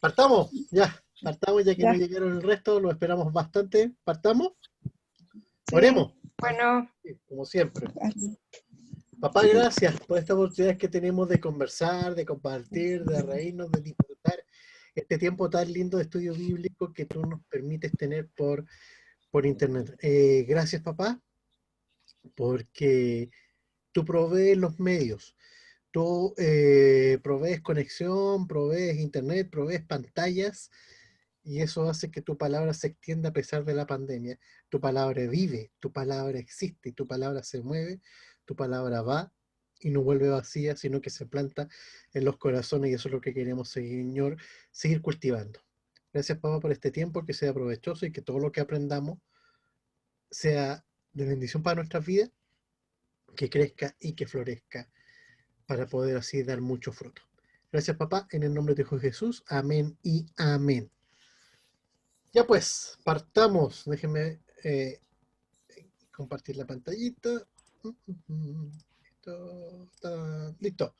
Partamos, ya que no Ya, llegaron el resto, lo esperamos bastante. ¿Partamos? sí. Oremos, Bueno, sí, como siempre. Papá, gracias por esta oportunidad que tenemos de conversar, de compartir, de reírnos, de disfrutar este tiempo tan lindo de estudio bíblico que tú nos permites tener por internet. Gracias, papá, porque tú provees los medios. Tú provees conexión, provees internet, provees pantallas y eso hace que tu palabra se extienda a pesar de la pandemia. Tu palabra vive, tu palabra existe, tu palabra se mueve, tu palabra va y no vuelve vacía, sino que se planta en los corazones y eso es lo que queremos, Señor, seguir cultivando. Gracias, Papá, por este tiempo, que sea provechoso y que todo lo que aprendamos sea de bendición para nuestras vidas, que crezca y que florezca para poder así dar mucho fruto. Gracias, papá, en el nombre de Jesús. Amén y amén. Ya pues, partamos. Déjenme compartir la pantallita. Listo.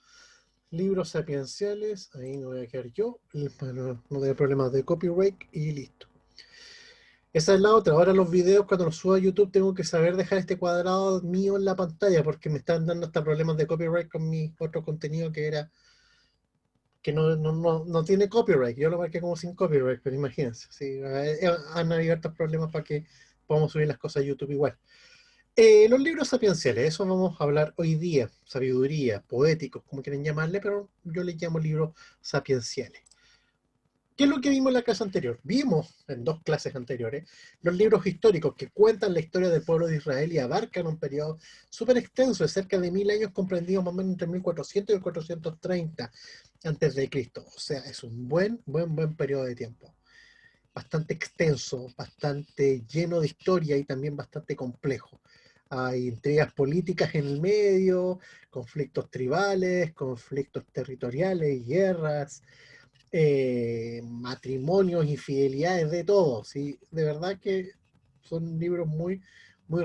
Libros sapienciales. Ahí no voy a quedar yo. Para no tener problemas de copyright y listo. Esa es la otra. Ahora los videos, cuando los subo a YouTube, tengo que saber dejar este cuadrado mío en la pantalla porque me están dando hasta problemas de copyright con mi otro contenido que no tiene copyright. Yo lo marqué como sin copyright, pero imagínense. Sí, han habido hartos problemas para que podamos subir las cosas a YouTube igual. Los libros sapienciales, eso vamos a hablar hoy día. Sabiduría, poéticos, como quieren llamarle, pero yo les llamo libros sapienciales. ¿Qué es lo que vimos en la clase anterior? Vimos en dos clases anteriores los libros históricos que cuentan la historia del pueblo de Israel y abarcan un periodo súper extenso de cerca de 1000 años, comprendidos más o menos entre 1400 y el 430 antes de Cristo. O sea, es un buen periodo de tiempo. Bastante extenso, bastante lleno de historia y también bastante complejo. Hay intrigas políticas en el medio, conflictos tribales, conflictos territoriales, guerras, matrimonios, infidelidades, de todo, ¿sí? De verdad que son libros muy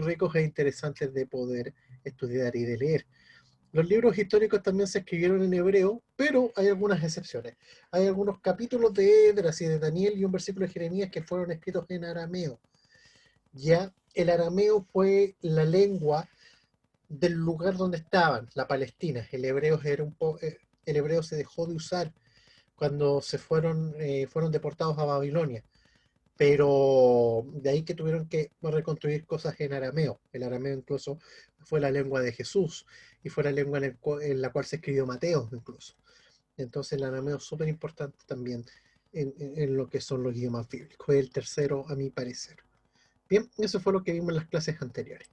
ricos e interesantes de poder estudiar y de leer. Los libros históricos también se escribieron en hebreo, pero hay algunas excepciones. Hay algunos capítulos de Esdras y de Daniel y un versículo de Jeremías que fueron escritos en arameo. Ya el arameo fue la lengua del lugar donde estaban, la Palestina. El hebreo se dejó de usar cuando fueron deportados a Babilonia. Pero de ahí que tuvieron que reconstruir cosas en arameo. El arameo incluso fue la lengua de Jesús y fue la lengua en la cual se escribió Mateo incluso. Entonces el arameo es súper importante también en lo que son los idiomas bíblicos. Es el tercero a mi parecer. Bien, eso fue lo que vimos en las clases anteriores.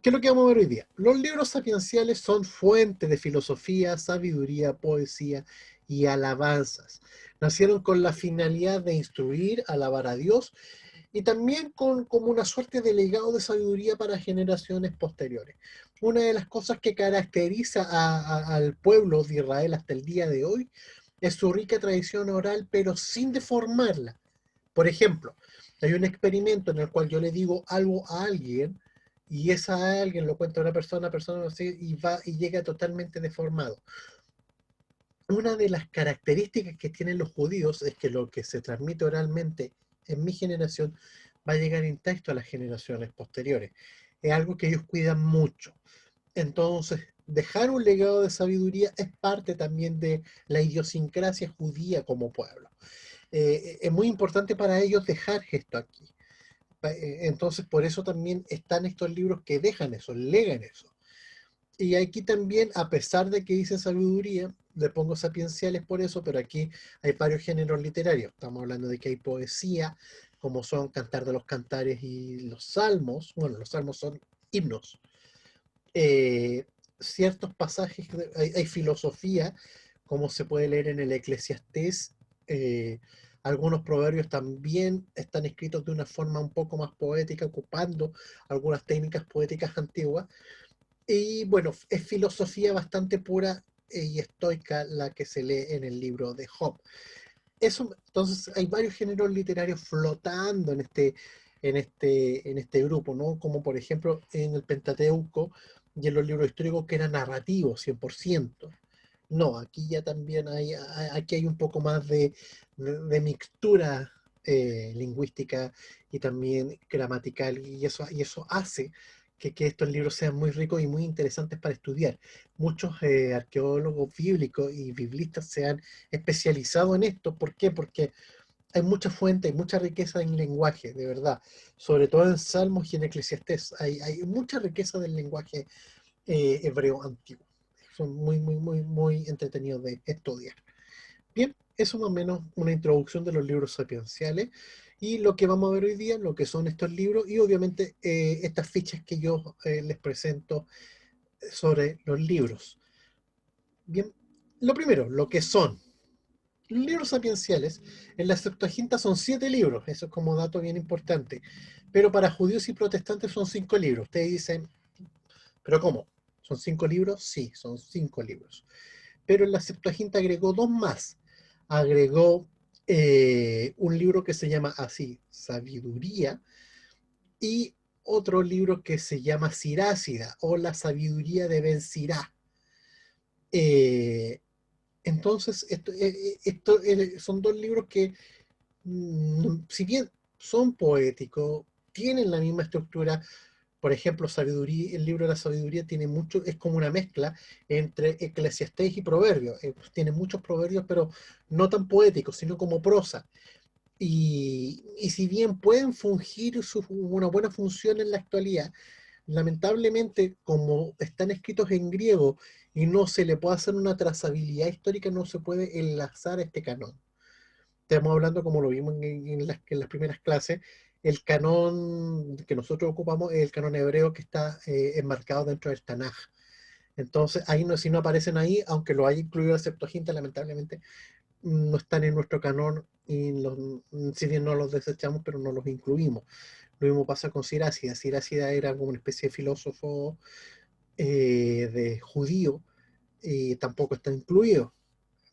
¿Qué es lo que vamos a ver hoy día? Los libros sapienciales son fuente de filosofía, sabiduría, poesía y alabanzas. Nacieron con la finalidad de instruir, alabar a Dios y también como una suerte de legado de sabiduría para generaciones posteriores. Una de las cosas que caracteriza al pueblo de Israel hasta el día de hoy es su rica tradición oral, pero sin deformarla. Por ejemplo, hay un experimento en el cual yo le digo algo a alguien y esa alguien lo cuenta a una persona así, y va y llega totalmente deformado. Una de las características que tienen los judíos es que lo que se transmite oralmente en mi generación va a llegar intacto a las generaciones posteriores. Es algo que ellos cuidan mucho. Entonces, dejar un legado de sabiduría es parte también de la idiosincrasia judía como pueblo. Es muy importante para ellos dejar esto aquí. Entonces, por eso también están estos libros que dejan eso, legan eso. Y aquí también, a pesar de que dice sabiduría, le pongo sapienciales por eso, pero aquí hay varios géneros literarios. Estamos hablando de que hay poesía, como son Cantar de los Cantares y los Salmos. Bueno, los Salmos son himnos. Eh, Ciertos pasajes, hay filosofía, como se puede leer en el Eclesiastés. Algunos proverbios también están escritos de una forma un poco más poética, ocupando algunas técnicas poéticas antiguas. Y bueno, es filosofía bastante pura y estoica la que se lee en el libro de Job. Entonces hay varios géneros literarios flotando en este grupo, ¿no? Como por ejemplo en el Pentateuco y en los libros históricos que eran narrativos 100%. No, aquí ya también aquí hay un poco más de mixtura lingüística y también gramatical, y eso hace que estos libros sean muy ricos y muy interesantes para estudiar. Muchos arqueólogos bíblicos y biblistas se han especializado en esto. ¿Por qué? Porque hay mucha fuente, hay mucha riqueza en lenguaje, de verdad. Sobre todo en Salmos y en Eclesiastés. Hay mucha riqueza del lenguaje hebreo antiguo. Son muy entretenidos de estudiar. Bien, eso más o menos una introducción de los libros sapienciales y lo que vamos a ver hoy día, lo que son estos libros y obviamente estas fichas que yo les presento sobre los libros. Bien, lo primero, lo que son. Los libros sapienciales, en la Septuaginta son 7 libros, eso es como dato bien importante, pero para judíos y protestantes son 5 libros. Ustedes dicen, ¿pero cómo? ¿Son 5 libros? Sí, son 5 libros. Pero en la Septuaginta agregó dos más. Agregó un libro que se llama así, Sabiduría, y otro libro que se llama Sirácida, o la Sabiduría de Ben Sirá. Eh, entonces, son dos libros que, si bien son poéticos, tienen la misma estructura. Por ejemplo, sabiduría, el libro de la sabiduría tiene mucho, es como una mezcla entre Eclesiastés y Proverbios. Tiene muchos proverbios, pero no tan poéticos, sino como prosa. Y si bien pueden fungir una buena función en la actualidad, lamentablemente, como están escritos en griego y no se le puede hacer una trazabilidad histórica, no se puede enlazar a este canon. Estamos hablando, como lo vimos en las primeras clases, el canon que nosotros ocupamos es el canon hebreo que está enmarcado dentro del Tanaj. Entonces, ahí no, si no aparecen ahí, aunque lo haya incluido el Septuaginta, lamentablemente no están en nuestro canon y si bien no los desechamos, pero no los incluimos. Lo mismo pasa con Sirácida. Sirácida era como una especie de filósofo de judío y tampoco está incluido.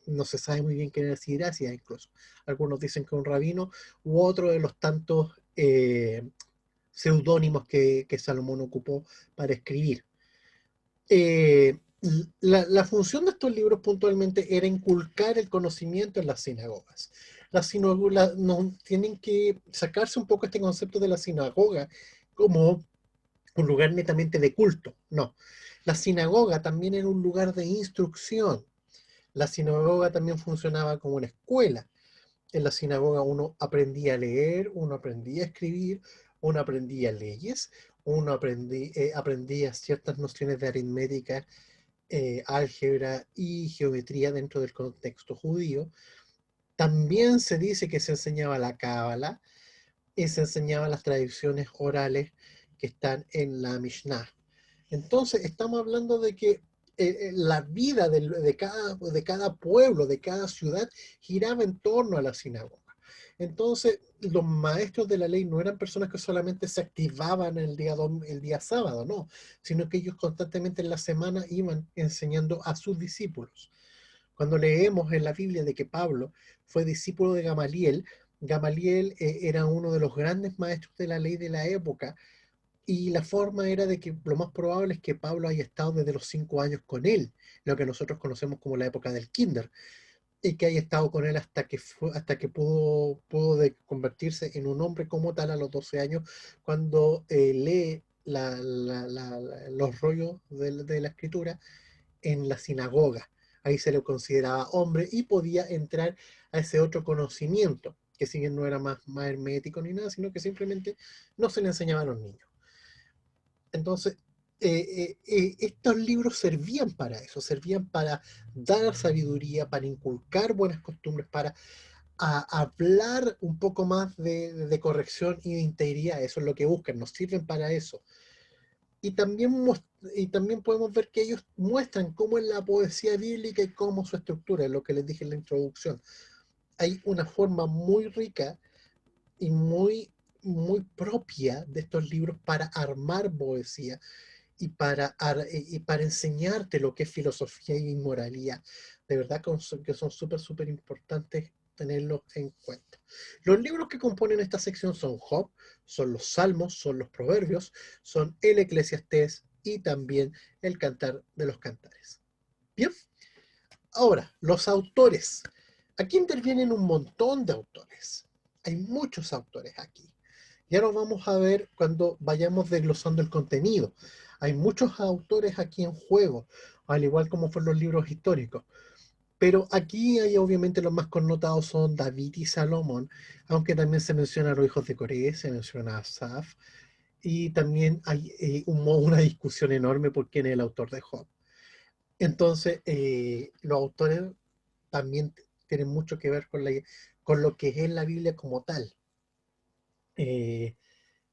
No se sabe muy bien quién era Sirácida incluso. Algunos dicen que un rabino u otro de los tantos seudónimos que Salomón ocupó para escribir. Eh, la función de estos libros puntualmente era inculcar el conocimiento en las sinagogas. Las sinagogas no, tienen que sacarse un poco este concepto de la sinagoga como un lugar netamente de culto. No, la sinagoga también era un lugar de instrucción. La sinagoga también funcionaba como una escuela. En la sinagoga uno aprendía a leer, uno aprendía a escribir, uno aprendía leyes, aprendía ciertas nociones de aritmética, álgebra y geometría dentro del contexto judío. También se dice que se enseñaba la cábala y se enseñaban las tradiciones orales que están en la Mishnah. Entonces, estamos hablando de que la vida de cada pueblo, de cada ciudad, giraba en torno a la sinagoga. Entonces, los maestros de la ley no eran personas que solamente se activaban el día sábado, no, sino que ellos constantemente en la semana iban enseñando a sus discípulos. Cuando leemos en la Biblia de que Pablo fue discípulo de Gamaliel, Gamaliel era uno de los grandes maestros de la ley de la época, y la forma era de que lo más probable es que Pablo haya estado desde los 5 años con él, lo que nosotros conocemos como la época del kinder, y que haya estado con él hasta que pudo convertirse en un hombre como tal a los 12 años, cuando lee los rollos de la escritura en la sinagoga. Ahí se le consideraba hombre y podía entrar a ese otro conocimiento, que si bien no era más hermético ni nada, sino que simplemente no se le enseñaba a los niños. Entonces, estos libros servían para eso, servían para dar sabiduría, para inculcar buenas costumbres, para hablar un poco más de corrección y de integridad. Eso es lo que buscan, nos sirven para eso. Y también, y también podemos ver que ellos muestran cómo es la poesía bíblica y cómo su estructura, es lo que les dije en la introducción. Hay una forma muy rica y muy propia de estos libros para armar poesía y para enseñarte lo que es filosofía y moralidad. De verdad que son súper importantes tenerlos en cuenta. Los libros que componen esta sección son Job, son los Salmos, son los Proverbios, son el Eclesiastés y también el Cantar de los Cantares. Bien, Ahora, los autores. Aquí intervienen un montón de autores. Hay muchos autores aquí. Ya lo vamos a ver cuando vayamos desglosando el contenido. Hay muchos autores aquí en juego, al igual como fueron los libros históricos. Pero aquí hay obviamente los más connotados son David y Salomón, aunque también se menciona a los hijos de Coré, se menciona a Asaf, y también hay una discusión enorme por quién es el autor de Job. Entonces, los autores también tienen mucho que ver con lo que es la Biblia como tal. Eh,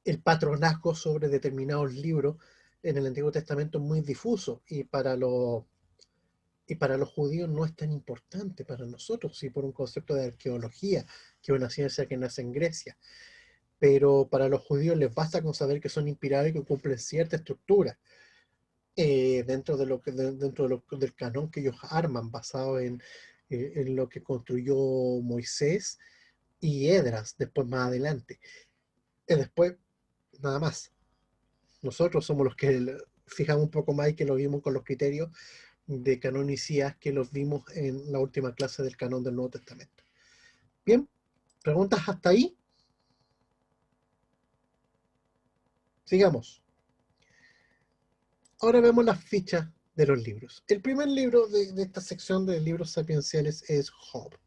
el patronazgo sobre determinados libros en el Antiguo Testamento es muy difuso y para los judíos no es tan importante para nosotros, sí por un concepto de arqueología, que es una ciencia que nace en Grecia. Pero para los judíos les basta con saber que son inspirados y que cumplen cierta estructura dentro de del canon que ellos arman, basado en lo que construyó Moisés y Edras, después más adelante. Y después, nada más. Nosotros somos los que fijamos un poco más y que lo vimos con los criterios de canonicidad que los vimos en la última clase del canon del Nuevo Testamento. Bien, preguntas hasta ahí. Sigamos. Ahora vemos las fichas de los libros. El primer libro de esta sección de libros sapienciales es Job.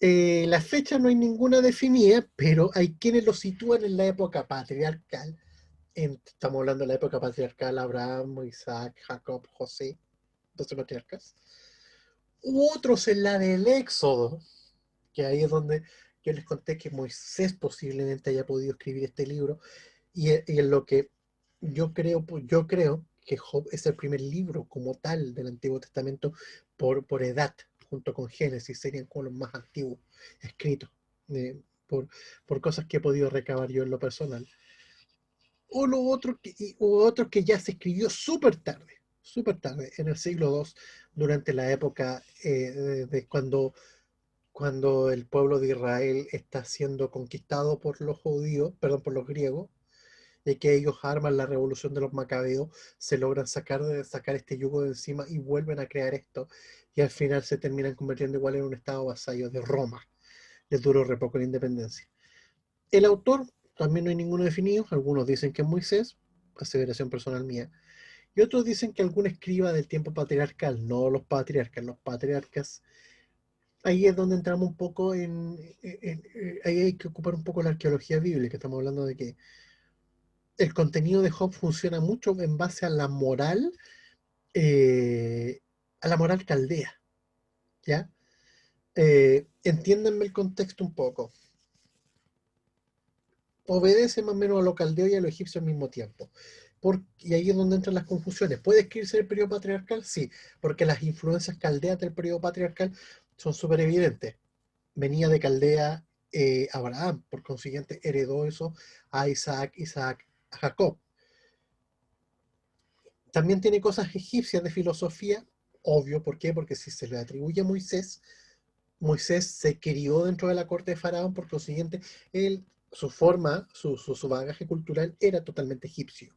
La fecha no hay ninguna definida, pero hay quienes lo sitúan en la época patriarcal. Estamos hablando de la época patriarcal, Abraham, Isaac, Jacob, José, 12 patriarcas. U otros en la del Éxodo, que ahí es donde yo les conté que Moisés posiblemente haya podido escribir este libro, y en lo que yo creo que Job es el primer libro como tal del Antiguo Testamento por edad, junto con Génesis, serían como los más antiguos escritos, eh, por, por cosas que he podido recabar yo en lo personal. O otro que ya se escribió súper tarde, en el siglo II, durante la época de cuando el pueblo de Israel está siendo conquistado por los judíos, perdón, por los griegos, y que ellos arman la revolución de los macabeos, se logran sacar este yugo de encima y vuelven a crear esto, y al final se terminan convirtiendo igual en un estado vasallo de Roma. Les duró re poco la independencia. El autor, también no hay ninguno definido, algunos dicen que es Moisés, aseveración personal mía, y otros dicen que algún escriba del tiempo patriarcal, no los patriarcas. Ahí es donde entramos un poco ahí hay que ocupar un poco la arqueología bíblica. Estamos hablando de que el contenido de Job funciona mucho en base eh, a la moral caldea, ¿ya? Entiéndanme el contexto un poco. Obedece más o menos a lo caldeo y a lo egipcio al mismo tiempo. Y ahí es donde entran las confusiones. ¿Puede escribirse el periodo patriarcal? Sí, porque las influencias caldeas del periodo patriarcal son súper evidentes. Venía de Caldea Abraham, por consiguiente heredó eso a Isaac a Jacob. También tiene cosas egipcias de filosofía, obvio, ¿por qué? Porque si se le atribuye a Moisés, Moisés se crió dentro de la corte de Faraón, por consiguiente, él, su forma, su bagaje cultural era totalmente egipcio.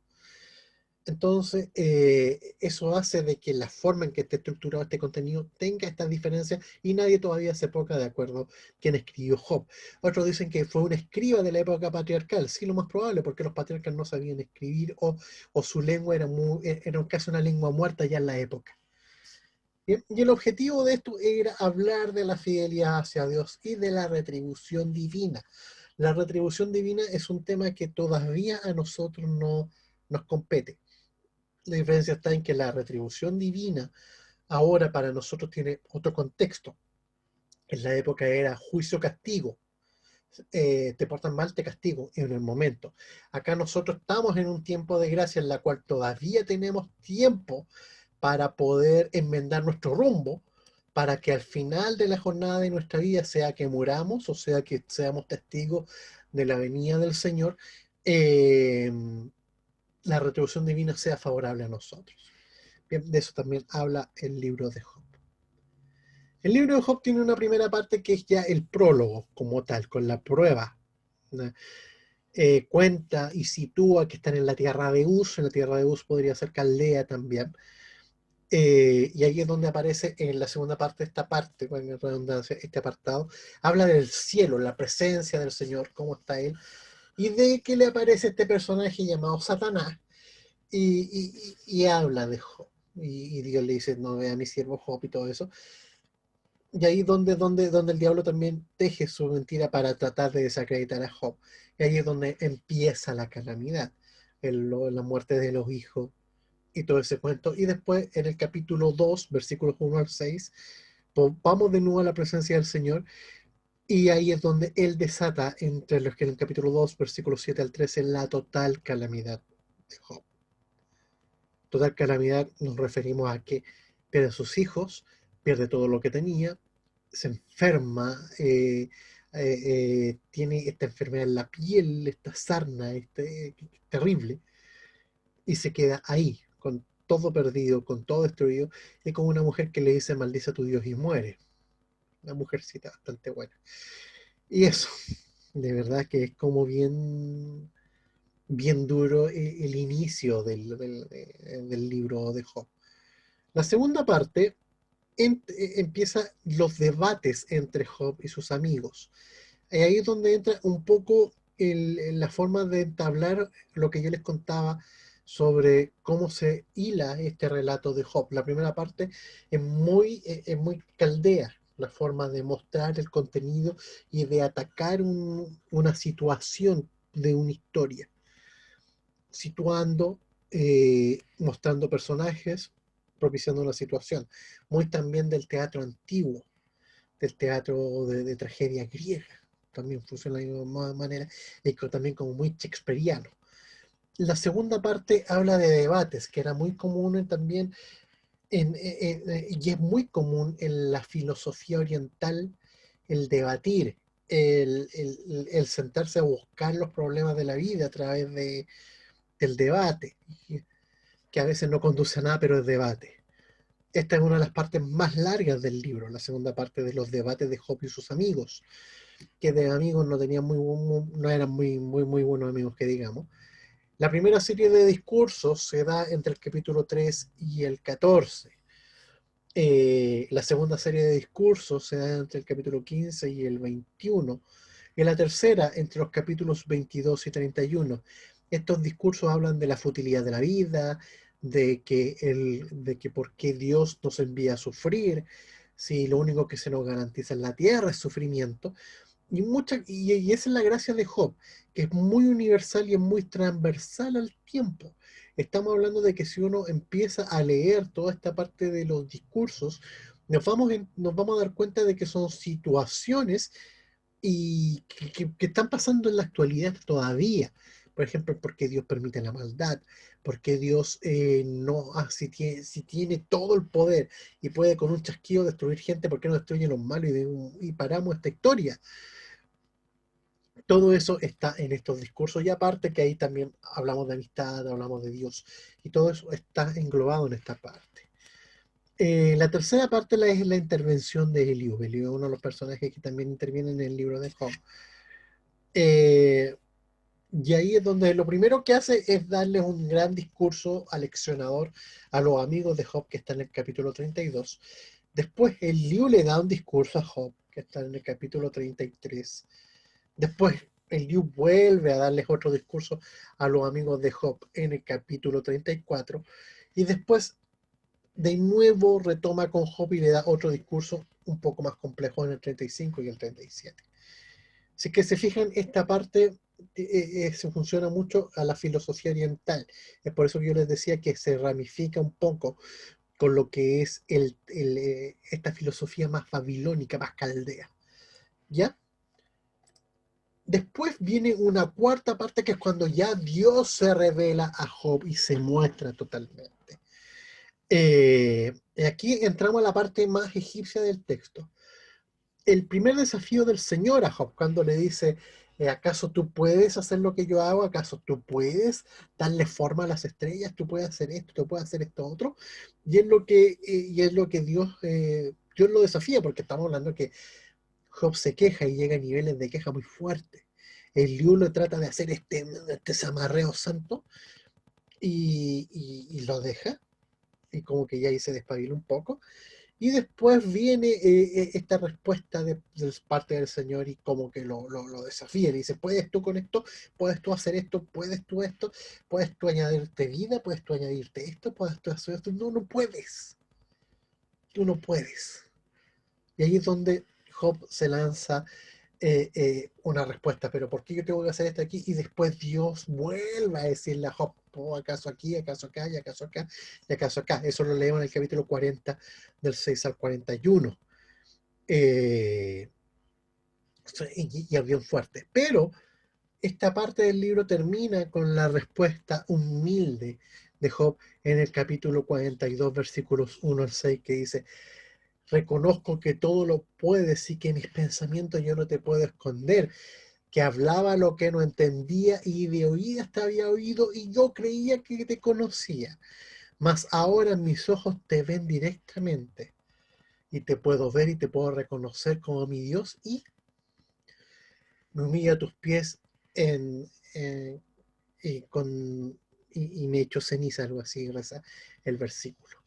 Entonces, eso hace de que la forma en que esté estructurado este contenido tenga estas diferencias y nadie todavía se ponga de acuerdo quién escribió Job. Otros dicen que fue un escriba de la época patriarcal, sí, lo más probable, porque los patriarcas no sabían escribir o su lengua era casi una lengua muerta ya en la época. Bien, y el objetivo de esto era hablar de la fidelidad hacia Dios y de la retribución divina. La retribución divina es un tema que todavía a nosotros no nos compete. La diferencia está en que la retribución divina ahora para nosotros tiene otro contexto. En la época era juicio-castigo. Te portan mal, te castigo en el momento. Acá nosotros estamos en un tiempo de gracia en la cual todavía tenemos tiempo para poder enmendar nuestro rumbo, para que al final de la jornada de nuestra vida, sea que muramos o sea que seamos testigos de la venida del Señor, eh, la retribución divina sea favorable a nosotros. Bien, de eso también habla el libro de Job. El libro de Job tiene una primera parte que es ya el prólogo como tal, con la prueba. Cuenta y sitúa que están en la tierra de Uz. En la tierra de Uz podría ser Caldea también. Y ahí es donde aparece en la segunda parte, esta parte, bueno, en redundancia, este apartado, habla del cielo, la presencia del Señor, cómo está Él, y de que le aparece este personaje llamado Satanás, y habla de Job. Y Dios le dice, no ve a mi siervo Job y todo eso. Y ahí es donde el diablo también teje su mentira para tratar de desacreditar a Job. Y ahí es donde empieza la calamidad, la muerte de los hijos y todo ese cuento. Y después en el capítulo 2 versículos 1 al 6, vamos de nuevo a la presencia del Señor. Y ahí es donde Él desata, entre los que en el capítulo 2 versículos 7 al 13, la total calamidad de Job. Total calamidad nos referimos a que pierde a sus hijos, pierde todo lo que tenía, se enferma, tiene esta enfermedad en la piel, esta sarna, terrible, y se queda ahí, con todo perdido, con todo destruido, y con una mujer que le dice maldice a tu Dios y muere. Una mujercita bastante buena. Y eso, de verdad que es como bien duro el inicio del libro de Job. La segunda parte empieza los debates entre Job y sus amigos. Y ahí es donde entra un poco la forma de entablar lo que yo les contaba sobre cómo se hila este relato de Job. La primera parte es muy caldea, la forma de mostrar el contenido y de atacar una situación de una historia, situando, mostrando personajes, propiciando una situación. Muy también del teatro antiguo, del teatro de tragedia griega. También funciona de la misma manera, y también como muy shakespeariano. La segunda parte habla de debates, que era muy común también, y es muy común en la filosofía oriental, el debatir, el sentarse a buscar los problemas de la vida a través del debate, que a veces no conduce a nada, pero es debate. Esta es una de las partes más largas del libro, la segunda parte de los debates de Job y sus amigos, que de amigos no tenían no eran muy buenos amigos, que digamos. La primera serie de discursos se da entre el capítulo 3 y el 14. La segunda serie de discursos se da entre el capítulo 15 y el 21. Y la tercera entre los capítulos 22 y 31. Estos discursos hablan de la futilidad de la vida, de que por qué Dios nos envía a sufrir, si lo único que se nos garantiza en la tierra es sufrimiento. Y esa es la gracia de Job, que es muy universal y es muy transversal al tiempo. Estamos hablando de que si uno empieza a leer toda esta parte de los discursos, nos vamos a dar cuenta de que son situaciones y que están pasando en la actualidad todavía. Por ejemplo, ¿por qué Dios permite la maldad? ¿Por qué Dios no, si tiene todo el poder y puede con un chasquido destruir gente, por qué no destruye los malos y paramos esta historia? Todo eso está en estos discursos, y aparte que ahí también hablamos de amistad, hablamos de Dios, y todo eso está englobado en esta parte. La tercera parte es la intervención de Eliú. Eliú es uno de los personajes que también intervienen en el libro de Job. Eh, y ahí es donde lo primero que hace es darles un gran discurso aleccionador a los amigos de Job, que está en el capítulo 32. Después Eliú le da un discurso a Job, que está en el capítulo 33. Después Eliú vuelve a darles otro discurso a los amigos de Job en el capítulo 34. Y después de nuevo retoma con Job y le da otro discurso un poco más complejo en el 35 y el 37. Si es que se fijan, esta parte se funciona mucho a la filosofía oriental. Es por eso que yo les decía que se ramifica un poco con lo que es esta filosofía más babilónica, más caldea. ¿Ya? Después viene una cuarta parte, que es cuando ya Dios se revela a Job y se muestra totalmente. Aquí entramos a la parte más egipcia del texto. El primer desafío del Señor a Job, cuando le dice, ¿acaso tú puedes hacer lo que yo hago? ¿Acaso tú puedes darle forma a las estrellas? ¿Tú puedes hacer esto? ¿Tú puedes hacer esto otro? Y es lo que Dios lo desafía, porque estamos hablando que Job se queja y llega a niveles de queja muy fuertes. Eliú le trata de hacer este zamarreo santo y lo deja. y como que ya ahí se despabila un poco. Y después viene esta respuesta de parte del Señor y como que lo desafía. Le dice, ¿puedes tú con esto? ¿Puedes tú hacer esto? ¿Puedes tú esto? ¿Puedes tú añadirte vida? ¿Puedes tú añadirte esto? ¿Puedes tú hacer esto? No, no puedes. Tú no puedes. Y ahí es donde Job se lanza una respuesta, pero ¿por qué yo tengo que hacer esto aquí? Y después Dios vuelve a decirle a Job, oh, ¿acaso aquí, acaso acá, y acaso acá, y acaso acá? Eso lo leemos en el capítulo 40, del 6 al 41. Eh, y es bien fuerte. Pero esta parte del libro termina con la respuesta humilde de Job en el capítulo 42, versículos 1 al 6, que dice, reconozco que todo lo puedes y que mis pensamientos yo no te puedo esconder, que hablaba lo que no entendía y de oídas te había oído y yo creía que te conocía, mas ahora mis ojos te ven directamente y te puedo ver y te puedo reconocer como mi Dios y me humilla a tus pies en, en- y, con, y me echo ceniza, algo así, reza el versículo.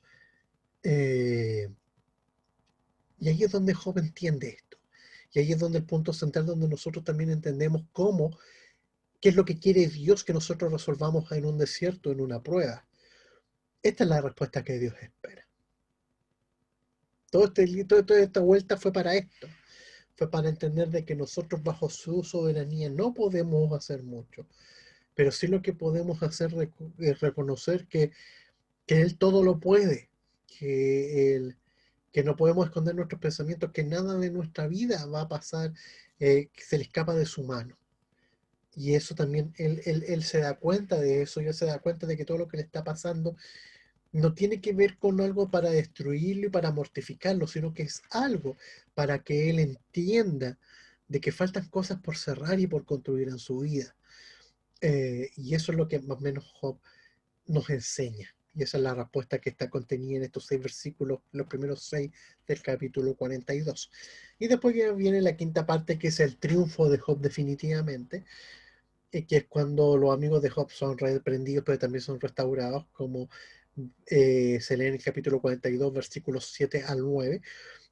Eh, y ahí es donde Job entiende esto. Y ahí es donde el punto central, donde nosotros también entendemos cómo, qué es lo que quiere Dios que nosotros resolvamos en un desierto, en una prueba. Esta es la respuesta que Dios espera. Toda esta vuelta fue para esto. Fue para entender de que nosotros bajo su soberanía no podemos hacer mucho. Pero sí lo que podemos hacer es reconocer que Él todo lo puede. Que no podemos esconder nuestros pensamientos, que nada de nuestra vida va a pasar, que se le escapa de su mano. Y eso también, él se da cuenta de eso, y él se da cuenta de que todo lo que le está pasando no tiene que ver con algo para destruirlo y para mortificarlo, sino que es algo para que él entienda de que faltan cosas por cerrar y por construir en su vida. Y eso es lo que más o menos Job nos enseña. Y esa es la respuesta que está contenida en estos 6 versículos, los primeros 6 del capítulo 42. Y después ya viene la quinta parte, que es el triunfo de Job definitivamente, que es cuando los amigos de Job son reprendidos, pero también son restaurados, como se lee en el capítulo 42, versículos 7 al 9.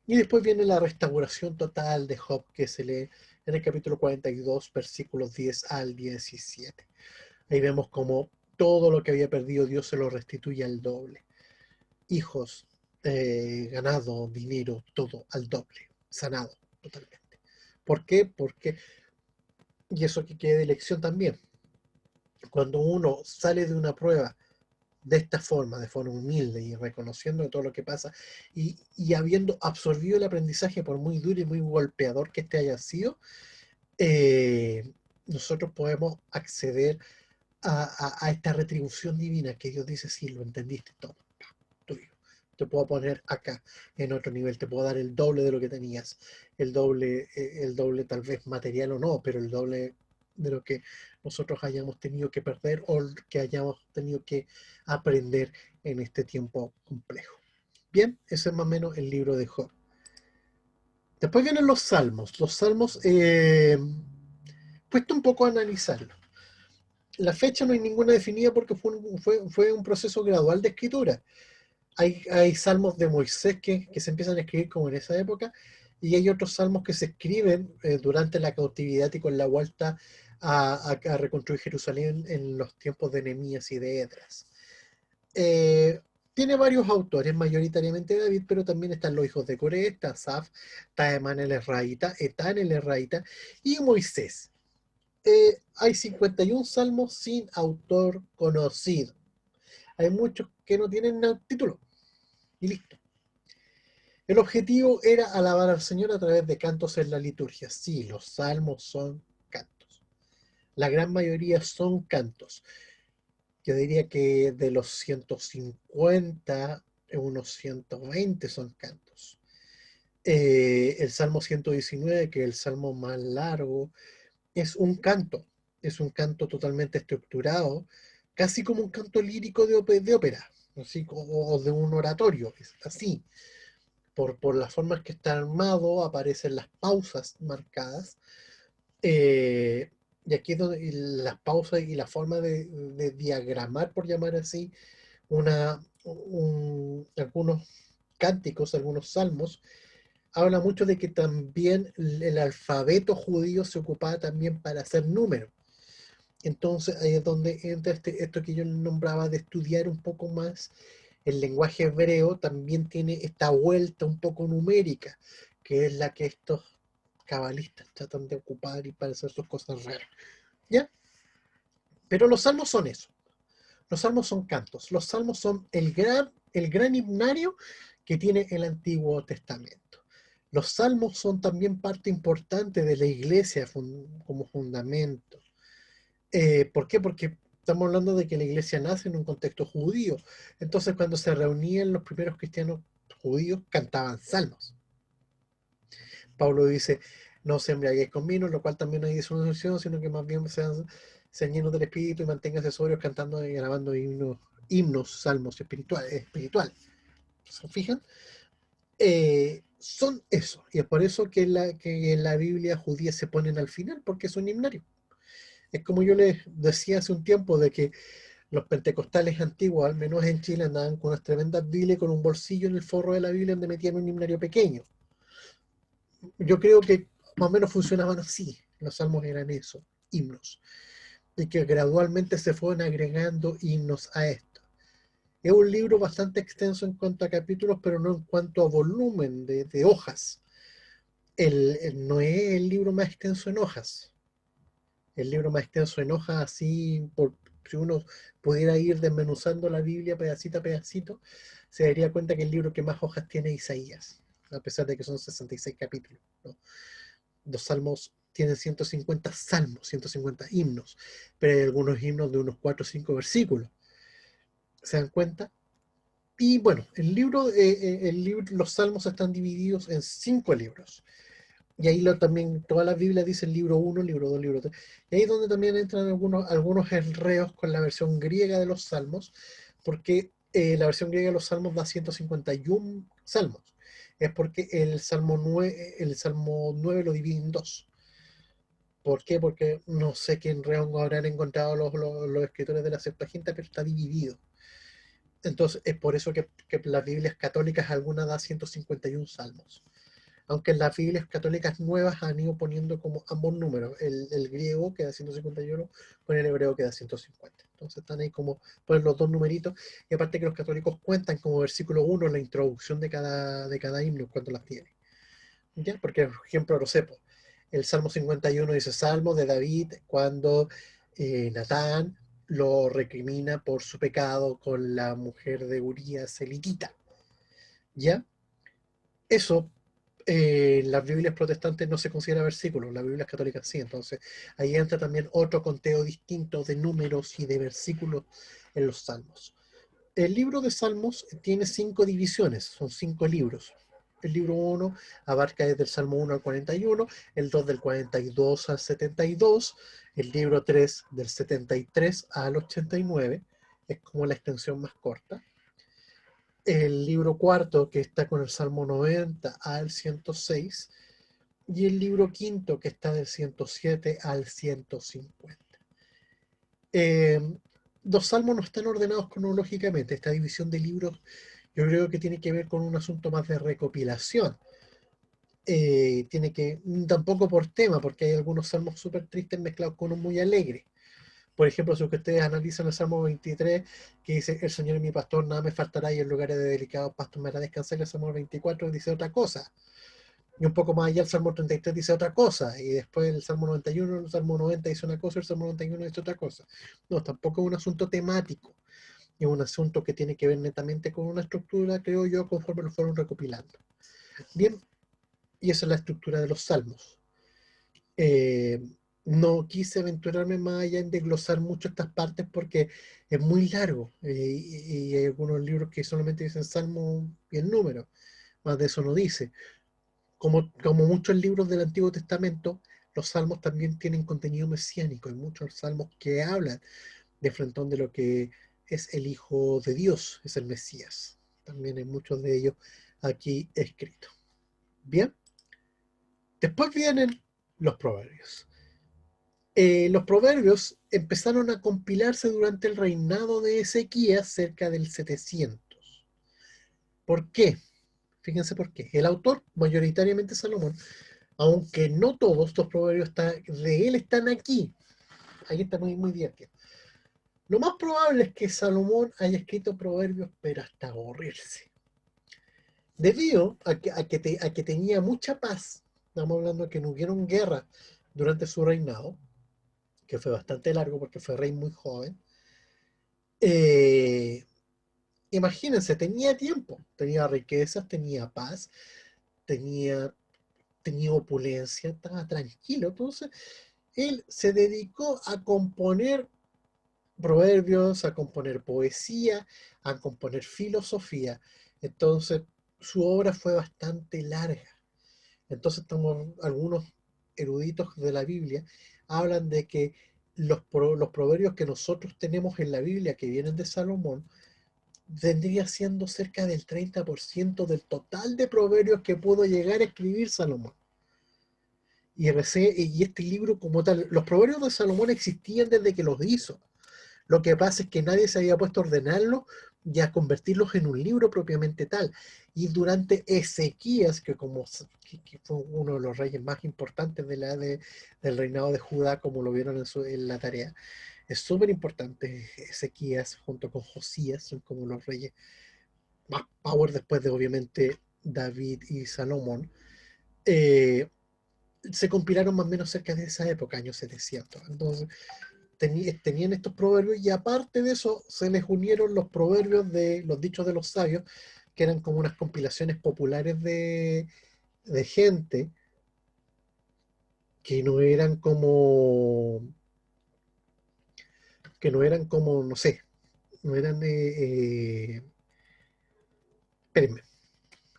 Y después viene la restauración total de Job, que se lee en el capítulo 42, versículos 10 al 17. Ahí vemos como todo lo que había perdido Dios se lo restituye al doble. Hijos, ganado, dinero, todo al doble, sanado totalmente. ¿Por qué? Porque, y eso que quede de lección también, cuando uno sale de una prueba de forma humilde y reconociendo todo lo que pasa y habiendo absorbido el aprendizaje por muy duro y muy golpeador que este haya sido, eh, nosotros podemos acceder a esta retribución divina que Dios dice, sí, lo entendiste, todo tuyo. Te puedo poner acá en otro nivel, te puedo dar el doble de lo que tenías, el doble tal vez material o no, pero el doble de lo que nosotros hayamos tenido que perder o que hayamos tenido que aprender en este tiempo complejo. Bien, ese es más o menos el libro de Job. Después vienen los salmos. Los salmos, puesto un poco a analizarlo. La fecha no hay ninguna definida porque fue un proceso gradual de escritura. Hay salmos de Moisés que se empiezan a escribir como en esa época, y hay otros salmos que se escriben durante la cautividad y con la vuelta a reconstruir Jerusalén en los tiempos de Nehemías y de Edras. Eh, Tiene varios autores, mayoritariamente David, pero también están los hijos de Coré, está Asaf, está Emán el Erraíta, Etán el Erraíta y Moisés. Hay 51 salmos sin autor conocido. Hay muchos que no tienen título y listo. El objetivo era alabar al Señor a través de cantos en la liturgia. Sí, los salmos son cantos. La gran mayoría son cantos. Yo diría que de los 150, unos 120 son cantos. El Salmo 119, que es el salmo más largo, es un canto. Es un canto totalmente estructurado, casi como un canto lírico de ópera, así, o de un oratorio. Es así. Por las formas que está armado, aparecen las pausas marcadas. eh, y aquí es donde las pausas y la forma de diagramar, por llamar así, algunos cánticos, algunos salmos, habla mucho de que también el alfabeto judío se ocupaba también para hacer números. Entonces ahí es donde entra esto que yo nombraba de estudiar un poco más el lenguaje hebreo, también tiene esta vuelta un poco numérica, que es la que estos cabalistas tratan de ocupar y para hacer sus cosas raras. ¿Ya? Pero los salmos son eso. Los salmos son cantos. Los salmos son el gran himnario que tiene el Antiguo Testamento. Los salmos son también parte importante de la iglesia como fundamento. ¿Por qué? Porque estamos hablando de que la iglesia nace en un contexto judío. Entonces, cuando se reunían los primeros cristianos judíos, cantaban salmos. Pablo dice, no se embriaguéis con vino, lo cual también no hay disolución, sino que más bien sean llenos del Espíritu y manténganse sobrios cantando y grabando himnos, salmos espirituales. ¿Se fijan? Son eso. Y es por eso que en la Biblia judía se ponen al final, porque es un himnario. Es como yo les decía hace un tiempo de que los pentecostales antiguos, al menos en Chile, andaban con unas tremendas Biblias con un bolsillo en el forro de la Biblia donde metían un himnario pequeño. Yo creo que más o menos funcionaban así. Los salmos eran eso, himnos. Y que gradualmente se fueron agregando himnos a esto. Es un libro bastante extenso en cuanto a capítulos, pero no en cuanto a volumen de hojas. No es el libro más extenso en hojas. El libro más extenso en hojas, así, si uno pudiera ir desmenuzando la Biblia pedacito a pedacito, se daría cuenta que el libro que más hojas tiene es Isaías, a pesar de que son 66 capítulos, ¿no? Los salmos tienen 150 salmos, 150 himnos, pero hay algunos himnos de unos 4 o 5 versículos. ¿Se dan cuenta? Y bueno, los salmos están divididos en 5 libros. Y ahí también todas las Biblias dicen libro 1, libro 2, libro 3. Y ahí es donde también entran algunos enredos con la versión griega de los salmos, porque la versión griega de los salmos da 151 salmos. Es porque el salmo 9 lo divide en dos. ¿Por qué? Porque no sé qué enredo habrán encontrado los escritores de la Septuaginta, pero está dividido. Entonces es por eso que las Biblias católicas algunas da 151 salmos, aunque en las Biblias católicas nuevas han ido poniendo como ambos números, el griego que da 151 con el hebreo que da 150. Entonces están ahí como ponen los dos numeritos, y aparte que los católicos cuentan como versículo 1 la introducción de cada himno cuando las tiene. ¿Ya? Porque, por ejemplo, no sé, el Salmo 51 dice Salmo de David cuando Natán lo recrimina por su pecado con la mujer de Urías elitita. ¿Ya? Eso las Biblias protestantes no se considera versículos, las Biblias católicas sí. Entonces ahí entra también otro conteo distinto de números y de versículos en los salmos. El libro de Salmos tiene 5 divisiones, son 5 libros. El libro 1 abarca desde el Salmo 1 al 41, el 2 del 42 al 72, el libro 3 del 73 al 89, es como la extensión más corta. El libro cuarto, que está con el Salmo 90 al 106, y el libro quinto, que está del 107 al 150. Eh, los salmos no están ordenados cronológicamente. Esta división de libros yo creo que tiene que ver con un asunto más de recopilación. Tampoco por tema, porque hay algunos salmos súper tristes mezclados con unos muy alegres. Por ejemplo, si ustedes analizan el Salmo 23, que dice, el Señor es mi pastor, nada me faltará, y en lugares de delicados pastos me hará descansar, el Salmo 24 dice otra cosa. Y un poco más allá el Salmo 33 dice otra cosa, y después el Salmo 91, el Salmo 90 dice una cosa, el Salmo 91 dice otra cosa. No, tampoco es un asunto temático, es un asunto que tiene que ver netamente con una estructura, creo yo, conforme lo fueron recopilando. Bien, y esa es la estructura de los salmos. Eh, no quise aventurarme más allá en desglosar mucho estas partes porque es muy largo, y hay algunos libros que solamente dicen salmo y el número, más de eso no dice. Como muchos libros del Antiguo Testamento, los salmos también tienen contenido mesiánico. Hay muchos salmos que hablan de frentón de lo que es el Hijo de Dios, es el Mesías. También hay muchos de ellos aquí escritos. Bien, después vienen los proverbios. Los proverbios empezaron a compilarse durante el reinado de Ezequías cerca del 700. ¿Por qué? Fíjense por qué. El autor, mayoritariamente Salomón, aunque no todos los proverbios de él están aquí. Ahí está muy, muy divertido. Lo más probable es que Salomón haya escrito proverbios, pero hasta aburrirse. Debido a que tenía mucha paz, estamos hablando de que no hubieron guerra durante su reinado, que fue bastante largo porque fue rey muy joven. eh, Imagínense, tenía tiempo, tenía riquezas, tenía paz, tenía, tenía opulencia, estaba tranquilo. Entonces, él se dedicó a componer proverbios, a componer poesía, a componer filosofía. Entonces, su obra fue bastante larga. Entonces, algunos eruditos de la Biblia hablan de que los proverbios que nosotros tenemos en la Biblia, que vienen de Salomón, vendría siendo cerca del 30% del total de proverbios que pudo llegar a escribir Salomón. Y este libro como tal, los proverbios de Salomón existían desde que los hizo. Lo que pasa es que nadie se había puesto a ordenarlos y a convertirlos en un libro propiamente tal. Y durante Ezequías, que fue uno de los reyes más importantes del reinado de Judá, como lo vieron en la tarea, es súper importante. Ezequías junto con Josías son como los reyes más power después de obviamente David y Salomón. Eh, Se compilaron más o menos cerca de esa época, años 700. Entonces, tenían estos proverbios y aparte de eso se les unieron los proverbios de los dichos de los sabios, que eran como unas compilaciones populares de gente que no eran como, no sé, no eran, espérenme,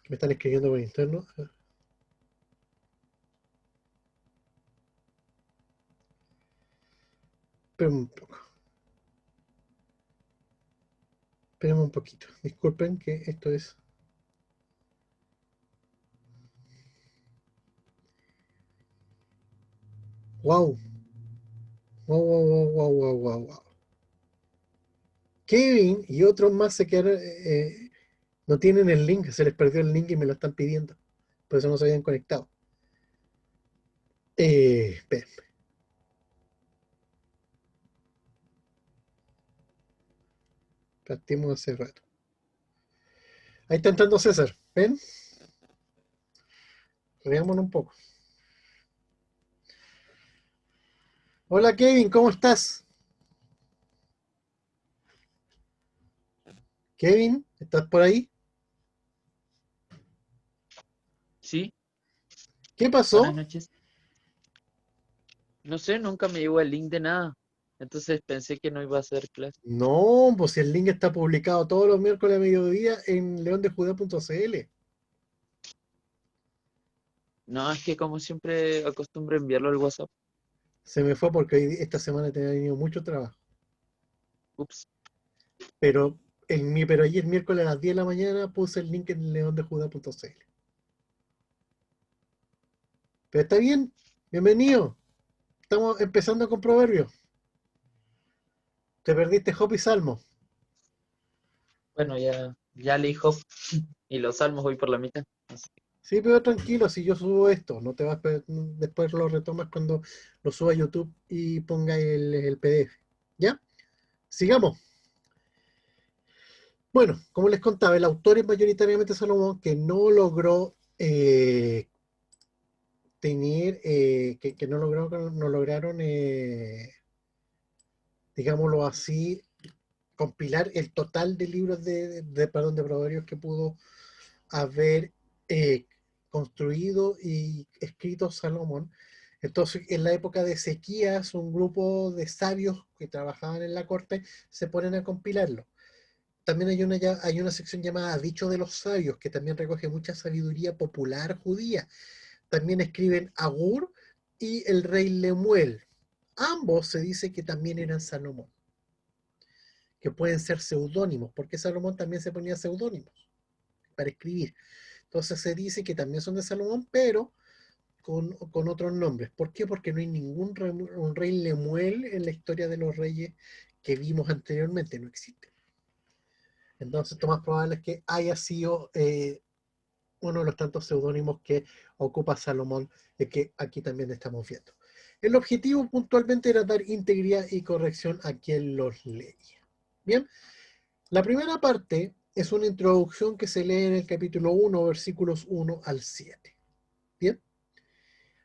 que me están escribiendo por interno. Espérenme un poco, espérenme un poquito. Disculpen que esto es. Wow, wow, wow, wow, wow, wow, wow, wow. Kevin y otros más se quedaron, no tienen el link, se les perdió el link y me lo están pidiendo. Por eso no se habían conectado. Esperen, partimos hace rato. Ahí está entrando César. ¿Ven? Veámonos un poco. Hola Kevin, ¿cómo estás? Kevin, ¿estás por ahí? Sí, ¿Qué buenas pasó? noches. No sé, nunca me llegó el link de nada. Entonces pensé que no iba a hacer clase. No, pues si el link está publicado todos los miércoles a mediodía en leondejuda.cl. No, es que como siempre acostumbro enviarlo al WhatsApp. Se me fue porque esta semana he tenido mucho trabajo. Ups. Pero, pero ayer miércoles a las 10 de la mañana puse el link en leondejuda.cl. Pero está bien, bienvenido. Estamos empezando con proverbios. Te perdiste Hop y Salmo. Bueno, ya leí Job y los salmos voy por la mitad. Así que, Sí, pero tranquilo, si yo subo esto, no te vas después lo retomas cuando lo suba a YouTube y ponga el PDF. ¿Ya? Sigamos. Bueno, como les contaba, el autor es mayoritariamente Salomón, que no logró que no lograron, digámoslo así, compilar el total de libros perdón, de proverbios que pudo haber eh, construido y escrito Salomón. Entonces, en la época de Ezequías, un grupo de sabios que trabajaban en la corte se ponen a compilarlo. También hay una sección llamada Dicho de los Sabios, que también recoge mucha sabiduría popular judía. También escriben Agur y el rey Lemuel. Ambos se dice que también eran Salomón, que pueden ser seudónimos, porque Salomón también se ponía seudónimos para escribir. Entonces se dice que también son de Salomón, pero con otros nombres. ¿Por qué? Porque no hay ningún un rey Lemuel en la historia de los reyes que vimos anteriormente, no existe. Entonces, lo más probable es que haya sido uno de los tantos seudónimos que ocupa Salomón, que aquí también estamos viendo. El objetivo puntualmente era dar integridad y corrección a quien los leía. Bien, la primera parte es una introducción que se lee en el capítulo 1, versículos 1 al 7. Bien,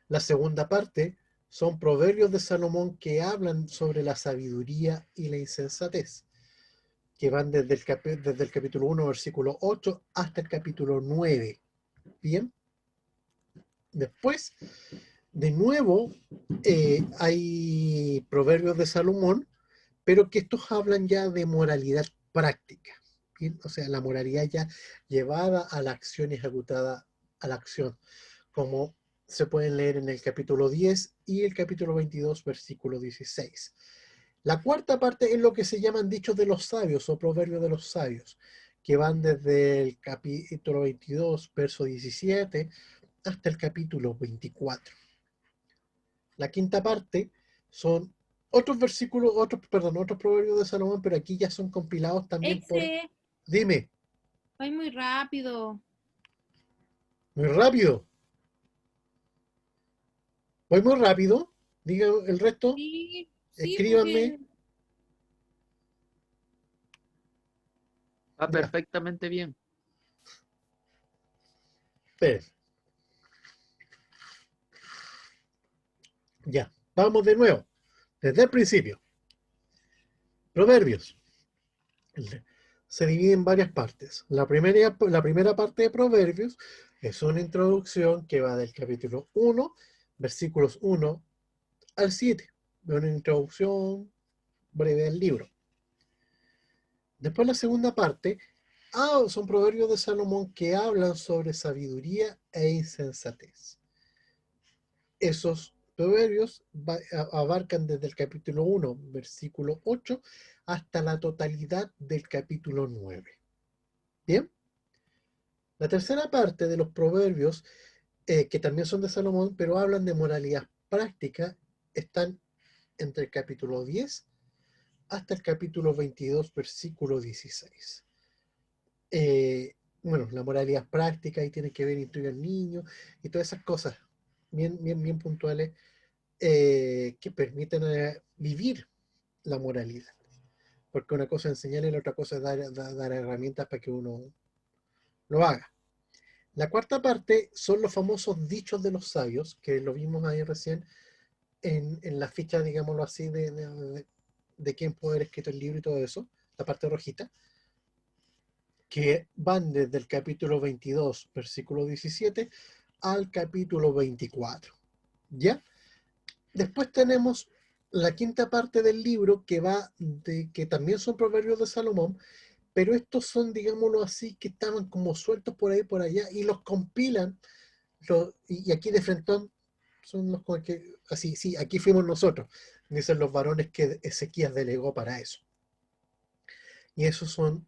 la segunda parte son proverbios de Salomón que hablan sobre la sabiduría y la insensatez, que van desde el capítulo 1, versículo 8 hasta el capítulo 9. Bien, después, de nuevo, hay proverbios de Salomón, pero que estos hablan ya de moralidad práctica. ¿Bien? O sea, la moralidad ya llevada a la acción y ejecutada a la acción, como se pueden leer en el capítulo 10 y el capítulo 22, versículo 16. La cuarta parte es lo que se llaman dichos de los sabios o proverbios de los sabios, que van desde el capítulo 22, verso 17, hasta el capítulo 24. La quinta parte son otros versículos, otros proverbios de Salomón, pero aquí ya son compilados también por... Exe, Dime, voy muy rápido. muy rápido. Voy muy rápido. Diga el resto. Sí, sí, Escríbanme. porque Va Ya, perfectamente bien. esperen. Ya, vamos de nuevo. Desde el principio. Proverbios. Se divide en varias partes. La primera parte de Proverbios es una introducción que va del capítulo 1, versículos 1 al 7. Una introducción breve del libro. Después la segunda parte son proverbios de Salomón que hablan sobre sabiduría e insensatez. Esos proverbios abarcan desde el capítulo 1, versículo 8, hasta la totalidad del capítulo 9. Bien, la tercera parte de los proverbios, que también son de Salomón, pero hablan de moralidad práctica, están entre el capítulo 10 hasta el capítulo 22, versículo 16. Bueno, la moralidad práctica y tiene que ver instruir al niño y todas esas cosas bien puntuales, que permiten vivir la moralidad. Porque una cosa es enseñar y la otra cosa es dar herramientas para que uno lo haga. La cuarta parte son los famosos dichos de los sabios, que lo vimos ahí recién en la ficha, digámoslo así, de quién puede haber escrito el libro y todo eso, la parte rojita, que van desde el capítulo 22, versículo 17, al capítulo 24. ¿Ya? Después tenemos la quinta parte del libro que va de que también son proverbios de Salomón, pero estos son, digámoslo así, que estaban como sueltos por ahí por allá y los compilan. Y aquí de frentón son los que, así, sí, aquí fuimos nosotros, dicen los varones que Ezequías delegó para eso. Y esos son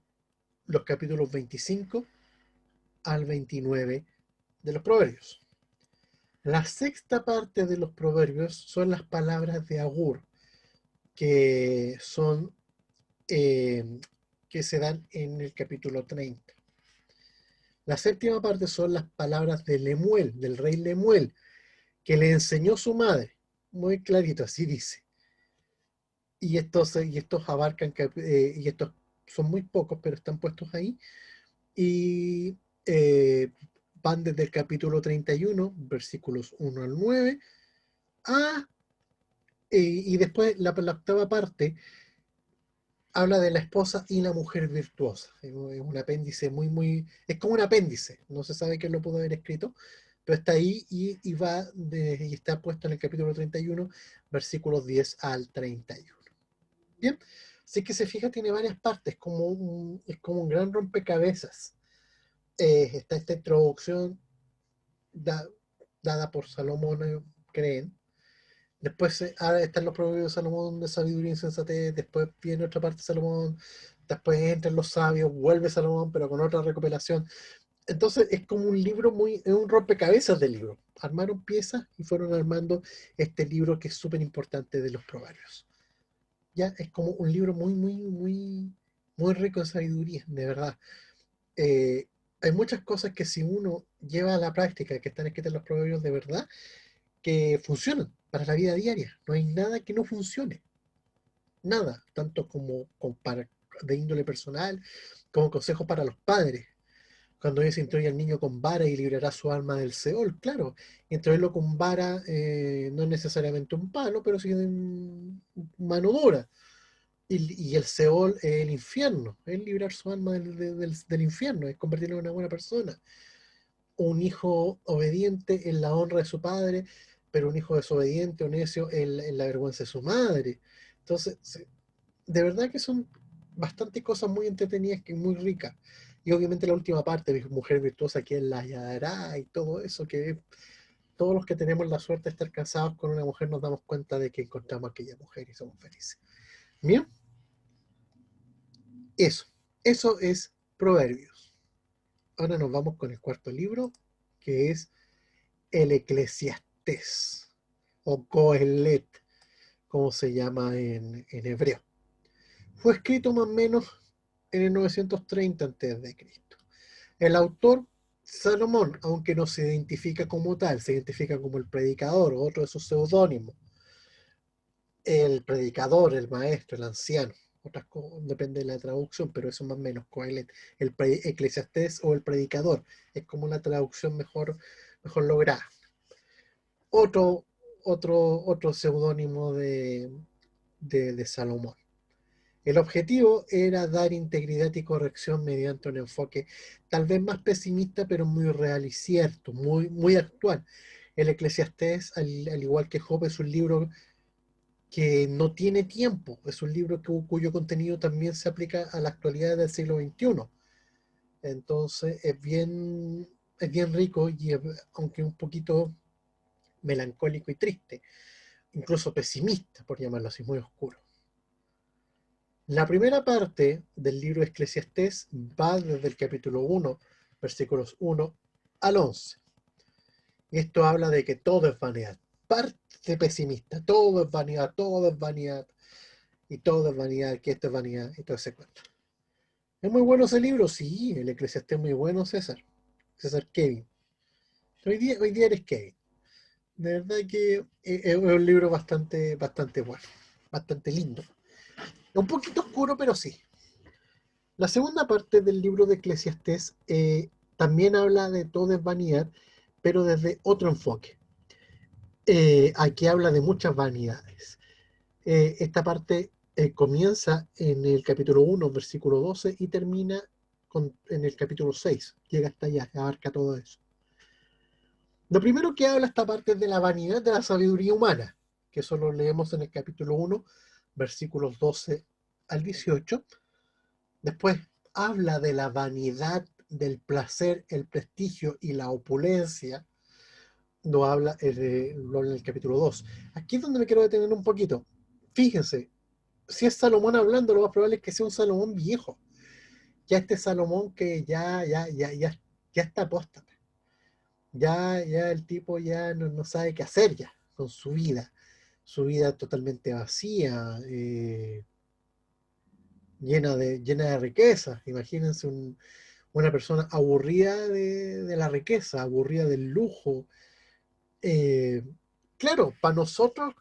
los capítulos 25 al 29 de los proverbios. La sexta parte de los proverbios son las palabras de Agur, que son que se dan en el capítulo 30. La séptima parte son las palabras de Lemuel, del rey Lemuel, que le enseñó su madre. Muy clarito, así dice. Y estos abarcan, y estos son muy pocos, pero están puestos ahí. Y van desde el capítulo 31, versículos 1 al 9, a, y después la octava parte habla de la esposa y la mujer virtuosa. Es un apéndice es como un apéndice, no se sabe quién lo pudo haber escrito, pero está ahí y está puesto en el capítulo 31, versículos 10 al 31. Bien, así que se fija, tiene varias partes, es como un gran rompecabezas. Está esta introducción dada por Salomón, creen. Después están los proverbios de Salomón de sabiduría y insensatez. Después viene otra parte de Salomón. Después entran los sabios, vuelve Salomón, pero con otra recopilación. Entonces es como un libro es un rompecabezas de libro. Armaron piezas y fueron armando este libro que es súper importante de los Provarios. Ya es como un libro muy rico en sabiduría, de verdad. Eh, Hay muchas cosas que si uno lleva a la práctica, que están escritas en los Proverbios de verdad, que funcionan para la vida diaria. No hay nada que no funcione. Nada, tanto como para de índole personal, como consejo para los padres. Cuando dice instruye al niño con vara y librará su alma del Seol, claro, instruirlo con vara no es necesariamente un palo, pero sí en mano dura. Y el Seol es el infierno, es librar su alma del infierno, es convertirlo en una buena persona. Un hijo obediente en la honra de su padre, pero un hijo desobediente o necio en la vergüenza de su madre. Entonces, de verdad que son bastante cosas muy entretenidas y muy ricas. Y obviamente la última parte, mi mujer virtuosa, quien la hallará y todo eso, que todos los que tenemos la suerte de estar casados con una mujer nos damos cuenta de que encontramos a aquella mujer y somos felices. Bien, eso es Proverbios. Ahora nos vamos con el cuarto libro, que es el Eclesiastés, o Coelet, como se llama en hebreo. Fue escrito más o menos en el 930 a.C. El autor, Salomón, aunque no se identifica como tal, se identifica como el predicador, o otro de sus seudónimos. El predicador, el maestro, el anciano. Otras cosas, depende de la traducción, pero eso más o menos, Coelet, el Eclesiastés o el predicador, es como la traducción mejor lograda. Otro, otro seudónimo de Salomón. El objetivo era dar integridad y corrección mediante un enfoque tal vez más pesimista, pero muy real y cierto, muy actual. El Eclesiastés, al igual que Job, es un libro que no tiene tiempo, es un libro cuyo contenido también se aplica a la actualidad del siglo XXI. Entonces es bien rico y aunque un poquito melancólico y triste, incluso pesimista, por llamarlo así, muy oscuro. La primera parte del libro de Eclesiastés va desde el capítulo 1, versículos 1 al 11. Y esto habla de que todo es vanidad. Parte pesimista, todo es vanidad, y todo es vanidad, que esto es vanidad, y todo ese cuento. ¿Es muy bueno ese libro? Sí, el Eclesiastés es muy bueno, César. César Kevin. Hoy día eres Kevin. De verdad que es un libro bastante bueno, bastante lindo. Un poquito oscuro, pero sí. La segunda parte del libro de Eclesiastés también habla de todo es vanidad, pero desde otro enfoque. Aquí habla de muchas vanidades. Esta parte comienza en el capítulo 1, versículo 12, y termina en el capítulo 6. Llega hasta allá, abarca todo eso. Lo primero que habla esta parte es de la vanidad de la sabiduría humana, que eso lo leemos en el capítulo 1, versículos 12 al 18. Después habla de la vanidad del placer, el prestigio y la opulencia. Lo habla en el capítulo 2. Aquí es donde me quiero detener un poquito. Fíjense, si es Salomón hablando, lo más probable es que sea un Salomón viejo. Ya este Salomón que ya está apóstata. Ya el tipo ya no sabe qué hacer ya con su vida. Su vida totalmente vacía, llena de riqueza. Imagínense una persona aburrida de la riqueza, aburrida del lujo. Eh, claro, para nosotros,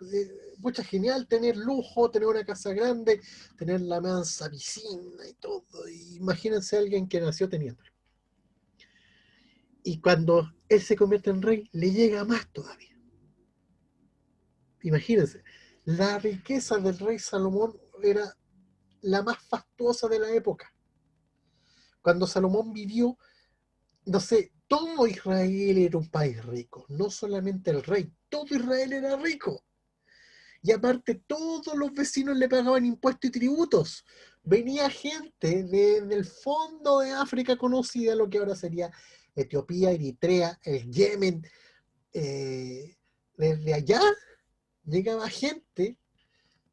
mucha genial tener lujo, tener una casa grande, tener la mansa piscina y todo. Imagínense a alguien que nació teniendo. Y cuando él se convierte en rey, le llega más todavía. Imagínense, la riqueza del rey Salomón era la más fastuosa de la época. Cuando Salomón vivió, no sé, todo Israel era un país rico, no solamente el rey, todo Israel era rico. Y aparte todos los vecinos le pagaban impuestos y tributos. Venía gente del fondo de África conocida, lo que ahora sería Etiopía, Eritrea, el Yemen. Desde allá llegaba gente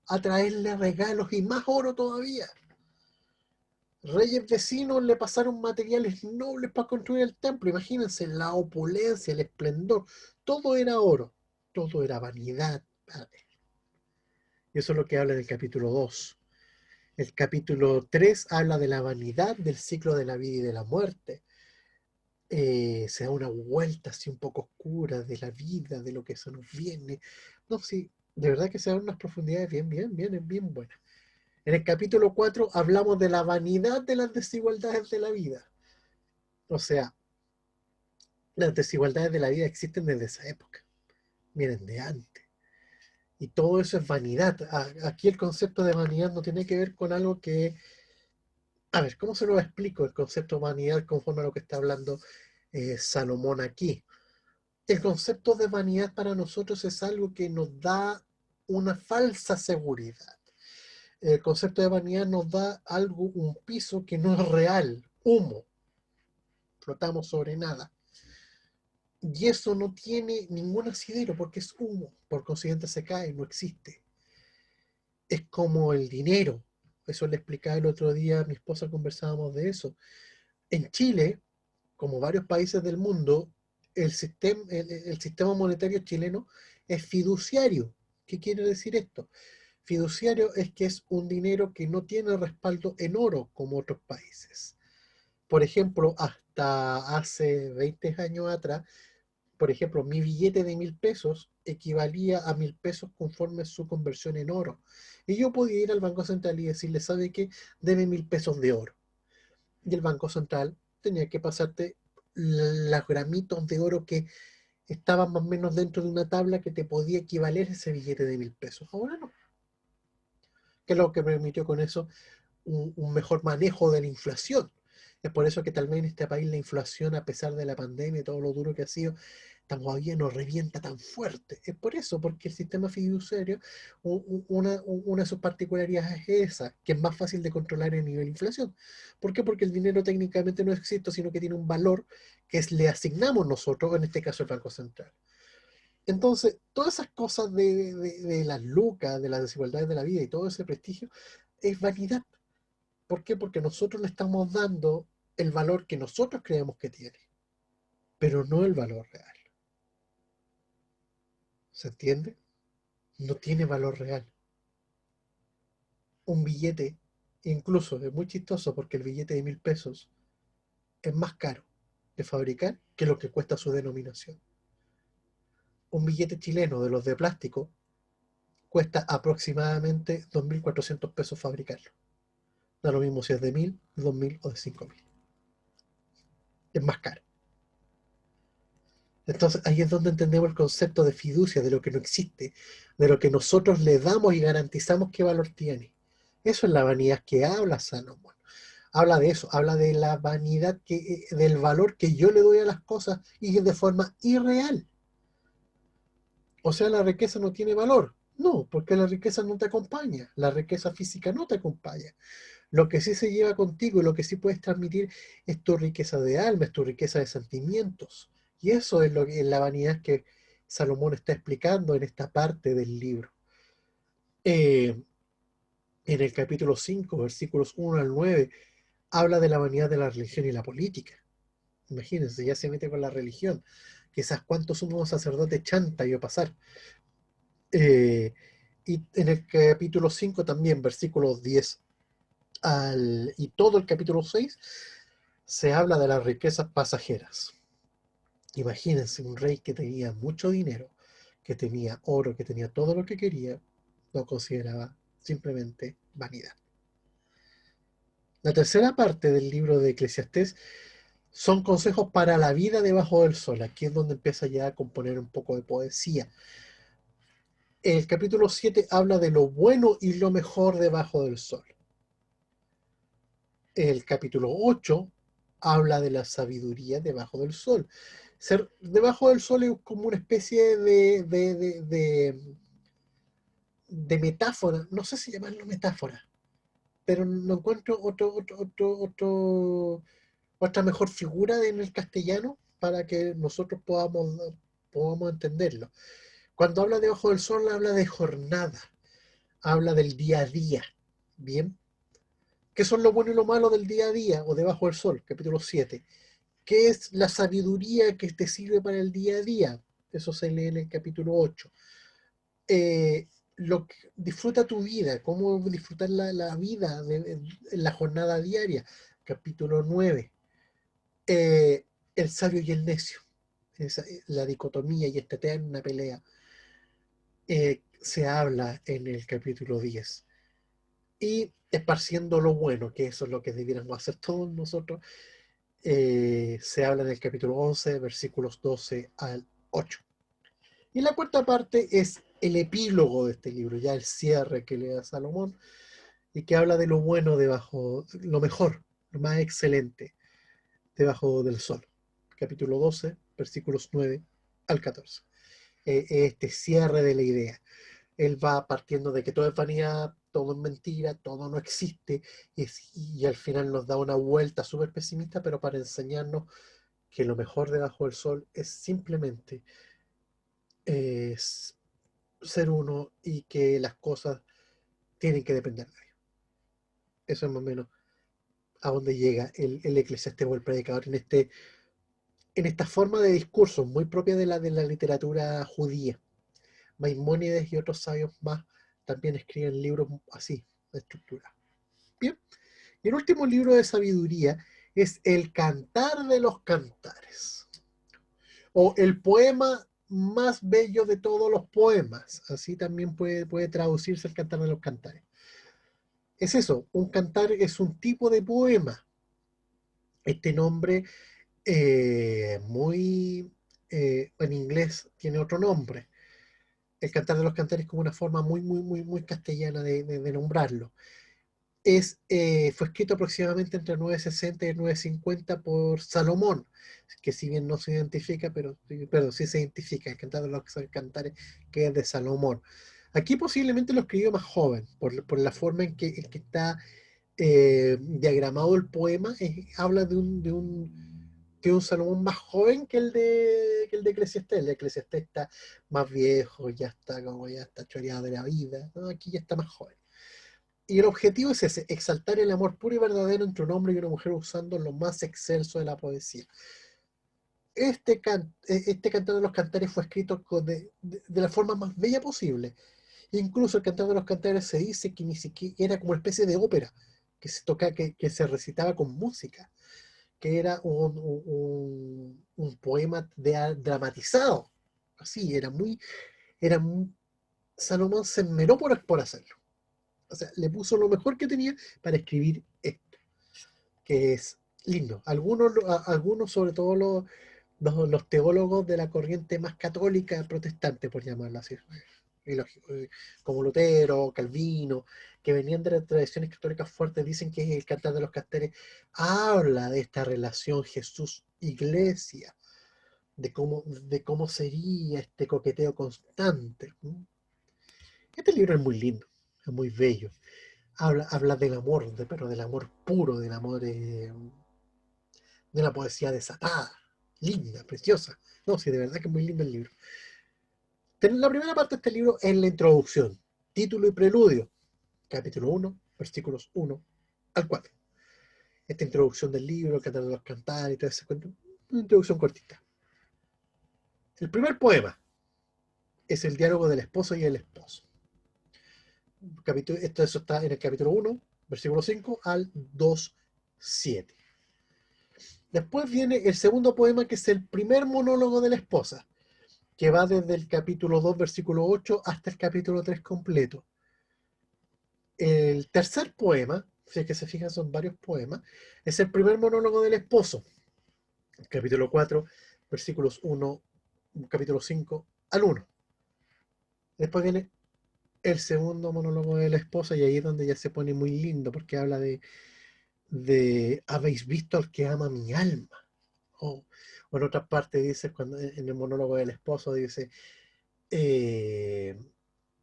a traerle regalos y más oro todavía. reyes vecinos le pasaron materiales nobles para construir el templo. Imagínense la opulencia, el esplendor. Todo era oro, todo era vanidad. Y eso es lo que habla en el capítulo 2. El capítulo 3 habla de la vanidad del ciclo de la vida y de la muerte. Se da una vuelta así un poco oscura de la vida, de lo que se nos viene. No, sí, de verdad que se dan unas profundidades bien buenas. En el capítulo 4 hablamos de la vanidad de las desigualdades de la vida. O sea, las desigualdades de la vida existen desde esa época, vienen de antes. Y todo eso es vanidad. Aquí el concepto de vanidad no tiene que ver con algo que... A ver, ¿cómo se lo explico el concepto de vanidad conforme a lo que está hablando Salomón aquí? El concepto de vanidad para nosotros es algo que nos da una falsa seguridad. El concepto de vanidad nos da algo, un piso que no es real, humo. Flotamos sobre nada. Y eso no tiene ningún asidero porque es humo. Por consiguiente se cae, no existe. Es como el dinero. Eso le explicaba el otro día a mi esposa, conversábamos de eso. En Chile, como varios países del mundo, el sistema monetario chileno es fiduciario. ¿Qué quiere decir esto? Fiduciario es que es un dinero que no tiene respaldo en oro como otros países. Por ejemplo, hasta hace 20 años atrás, por ejemplo, mi billete de 1.000 pesos equivalía a 1.000 pesos conforme su conversión en oro. Y yo podía ir al Banco Central y decirle, ¿sabe qué? Deme 1.000 pesos de oro. Y el Banco Central tenía que pasarte los gramitos de oro que estaban más o menos dentro de una tabla que te podía equivaler ese billete de 1.000 pesos. Ahora no. Que es lo que permitió con eso un mejor manejo de la inflación. Es por eso que tal vez en este país la inflación, a pesar de la pandemia y todo lo duro que ha sido, todavía no revienta tan fuerte. Es por eso, porque el sistema fiduciario, una de sus particularidades es esa, que es más fácil de controlar el nivel de inflación. ¿Por qué? Porque el dinero técnicamente no existe, sino que tiene un valor que le asignamos nosotros, en este caso el Banco Central. Entonces, todas esas cosas de las lucas, de las desigualdades de la vida y todo ese prestigio, es vanidad. ¿Por qué? Porque nosotros le estamos dando el valor que nosotros creemos que tiene, pero no el valor real. ¿Se entiende? No tiene valor real. Un billete, incluso es muy chistoso porque el billete de 1.000 pesos es más caro de fabricar que lo que cuesta su denominación. Un billete chileno de los de plástico cuesta aproximadamente 2.400 pesos fabricarlo. Da lo mismo si es de 1.000, 2.000 o de 5.000. Es más caro. Entonces ahí es donde entendemos el concepto de fiducia, de lo que no existe, de lo que nosotros le damos y garantizamos qué valor tiene. Eso es la vanidad que habla Salomón. Habla de eso, habla de la vanidad, del valor que yo le doy a las cosas y de forma irreal. O sea, la riqueza no tiene valor. No, porque la riqueza no te acompaña, la riqueza física no te acompaña. Lo que sí se lleva contigo y lo que sí puedes transmitir es tu riqueza de alma, es tu riqueza de sentimientos. Y eso es la vanidad que Salomón está explicando en esta parte del libro. En el capítulo 5, versículos 1 al 9, habla de la vanidad de la religión y la política. Imagínense, ya se mete con la religión. Quizás cuántos sumos sacerdotes chanta yo pasar. Y en el capítulo 5 también, versículos 10 y todo el capítulo 6, se habla de las riquezas pasajeras. Imagínense un rey que tenía mucho dinero, que tenía oro, que tenía todo lo que quería, lo consideraba simplemente vanidad. La tercera parte del libro de Eclesiastés son consejos para la vida debajo del sol. Aquí es donde empieza ya a componer un poco de poesía. El capítulo 7 habla de lo bueno y lo mejor debajo del sol. El capítulo 8 habla de la sabiduría debajo del sol. Ser debajo del sol es como una especie de metáfora, no sé si llamarlo metáfora, pero no encuentro otra mejor figura en el castellano para que nosotros podamos entenderlo. Cuando habla debajo del sol, habla de jornada, habla del día a día, ¿bien? ¿Qué son lo bueno y lo malo del día a día o debajo del sol? Capítulo 7. ¿Qué es la sabiduría que te sirve para el día a día? Eso se lee en el capítulo 8. Disfruta tu vida, cómo disfrutar la vida en la jornada diaria. Capítulo 9. El sabio y el necio. La dicotomía y esta eterna pelea. Se habla en el capítulo 10. Y esparciendo lo bueno, que eso es lo que debiéramos hacer todos nosotros, se habla en el capítulo 11, versículos 12 al 8. Y la cuarta parte es el epílogo de este libro, ya el cierre que le da Salomón, y que habla de lo bueno debajo, lo mejor, lo más excelente debajo del sol. Capítulo 12, versículos 9 al 14. Este cierre de la idea. Él va partiendo de que todo es vanidad, todo es mentira, todo no existe, y al final nos da una vuelta súper pesimista, pero para enseñarnos que lo mejor debajo del sol es simplemente ser uno y que las cosas tienen que depender de ellos. Eso es más o menos a donde llega el eclesiástico o el predicador en esta forma de discurso muy propia de la literatura judía. Maimónides y otros sabios más también escriben libros así, de estructura. Bien, y el último libro de sabiduría es el Cantar de los Cantares, o el poema más bello de todos los poemas. Así también puede traducirse el Cantar de los Cantares. Es eso, un cantar es un tipo de poema. Este nombre en inglés tiene otro nombre. El Cantar de los Cantares es como una forma muy castellana de nombrarlo. Fue escrito aproximadamente entre 960 y 950 por Salomón, que si bien no se identifica, pero sí se identifica, el Cantar de los Cantares, que es de Salomón. Aquí posiblemente lo escribió más joven, por la forma en que está diagramado el poema. Habla de un Salomón más joven que el de Eclesiastés. El de Eclesiastés está más viejo, ya está choreado de la vida, ¿no? Aquí ya está más joven. Y el objetivo es ese, exaltar el amor puro y verdadero entre un hombre y una mujer usando lo más excelso de la poesía. Este Cantar de los Cantares fue escrito de la forma más bella posible. Incluso el Cantar de los Cantares se dice que ni siquiera era como una especie de ópera, que se recitaba con música, que era un poema dramatizado. Así, Salomón se esmeró por hacerlo. O sea, le puso lo mejor que tenía para escribir esto, que es lindo. Algunos sobre todo los teólogos de la corriente más católica protestante, por llamarlo así, como Lutero, Calvino, que venían de las tradiciones católicas fuertes, dicen que el Cantar de los Cantares habla de esta relación Jesús-Iglesia, de cómo sería este coqueteo constante. Este libro es muy lindo, es muy bello. Habla del amor, pero del amor puro, del amor de una poesía desatada, linda, preciosa. No, sí, de verdad que es muy lindo el libro. La primera parte de este libro es la introducción, título y preludio, capítulo 1, versículos 1 al 4. Esta introducción del libro, el Cantar de los Cantares y todo ese cuento, una introducción cortita. El primer poema es el diálogo del esposo y el esposo. Eso está en el capítulo 1, versículo 5 al 2:7. Después viene el segundo poema, que es el primer monólogo de la esposa, que va desde el capítulo 2, versículo 8, hasta el capítulo 3 completo. El tercer poema, si es que se fijan son varios poemas, es el primer monólogo del esposo, capítulo 4, versículos 1, capítulo 5 al 1. Después viene el segundo monólogo de la esposa, y ahí es donde ya se pone muy lindo, porque habla de habéis visto al que ama mi alma. O en otra parte dice, en el monólogo del esposo dice,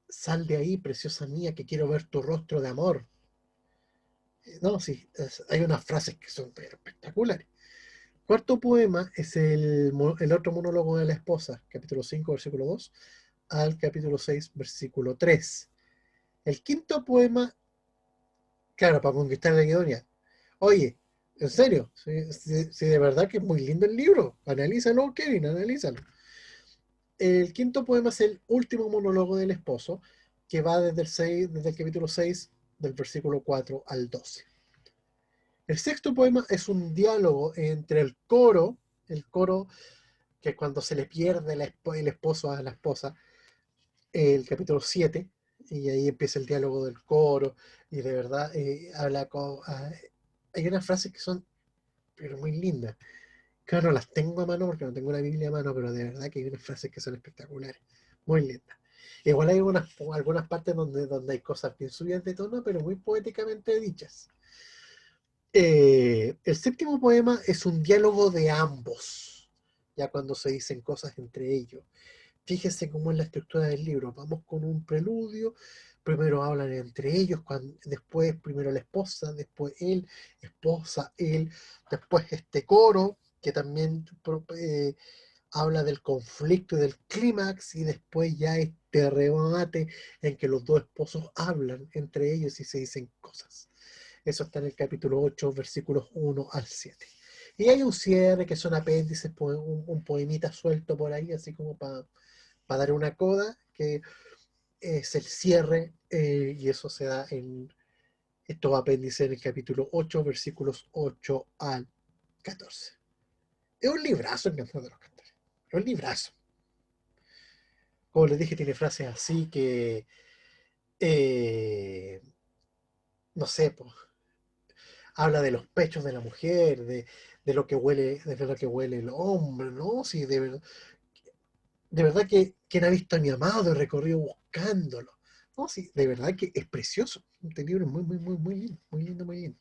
sal de ahí, preciosa mía, que quiero ver tu rostro de amor. No, sí, hay unas frases que son espectaculares. Cuarto poema es el otro monólogo de la esposa, capítulo 5, versículo 2, al capítulo 6, versículo 3. El quinto poema Claro, para conquistar la Macedonia. Oye, en serio, si de verdad que es muy lindo el libro, analízalo, Kevin, analízalo. El quinto poema es el último monólogo del esposo, que va desde el capítulo 6, del versículo 4 al 12. El sexto poema es un diálogo entre el coro que es cuando se le pierde el esposo a la esposa, el capítulo 7, y ahí empieza el diálogo del coro, y de verdad hay unas frases que son pero muy lindas. Claro, no las tengo a mano porque no tengo la Biblia a mano, pero de verdad que hay unas frases que son espectaculares, muy lindas. Igual hay algunas partes donde hay cosas bien subidas de tono, pero muy poéticamente dichas. El séptimo poema es un diálogo de ambos, ya cuando se dicen cosas entre ellos. Fíjense cómo es la estructura del libro. Vamos con un preludio, primero hablan entre ellos, después primero la esposa, después él, esposa, él, después este coro que también habla del conflicto y del clímax, y después ya este remate en que los dos esposos hablan entre ellos y se dicen cosas. Eso está en el capítulo 8, versículos 1 al 7. Y hay un cierre que son apéndices, un poemita suelto por ahí, así como para dar una coda, que es el cierre, y eso se da en estos apéndices en el capítulo 8, versículos 8 al 14. Es un librazo el Cantor de los Cantares. Es un librazo. Como les dije, tiene frases así que, eh, no sé, pues, habla de los pechos de la mujer, de lo que huele el hombre, ¿no? Sí, de verdad que quien ha visto a mi amado y recorrido buscándolo. No, sí, de verdad que es precioso. Este libro es muy, muy, muy, muy lindo, muy lindo, muy lindo.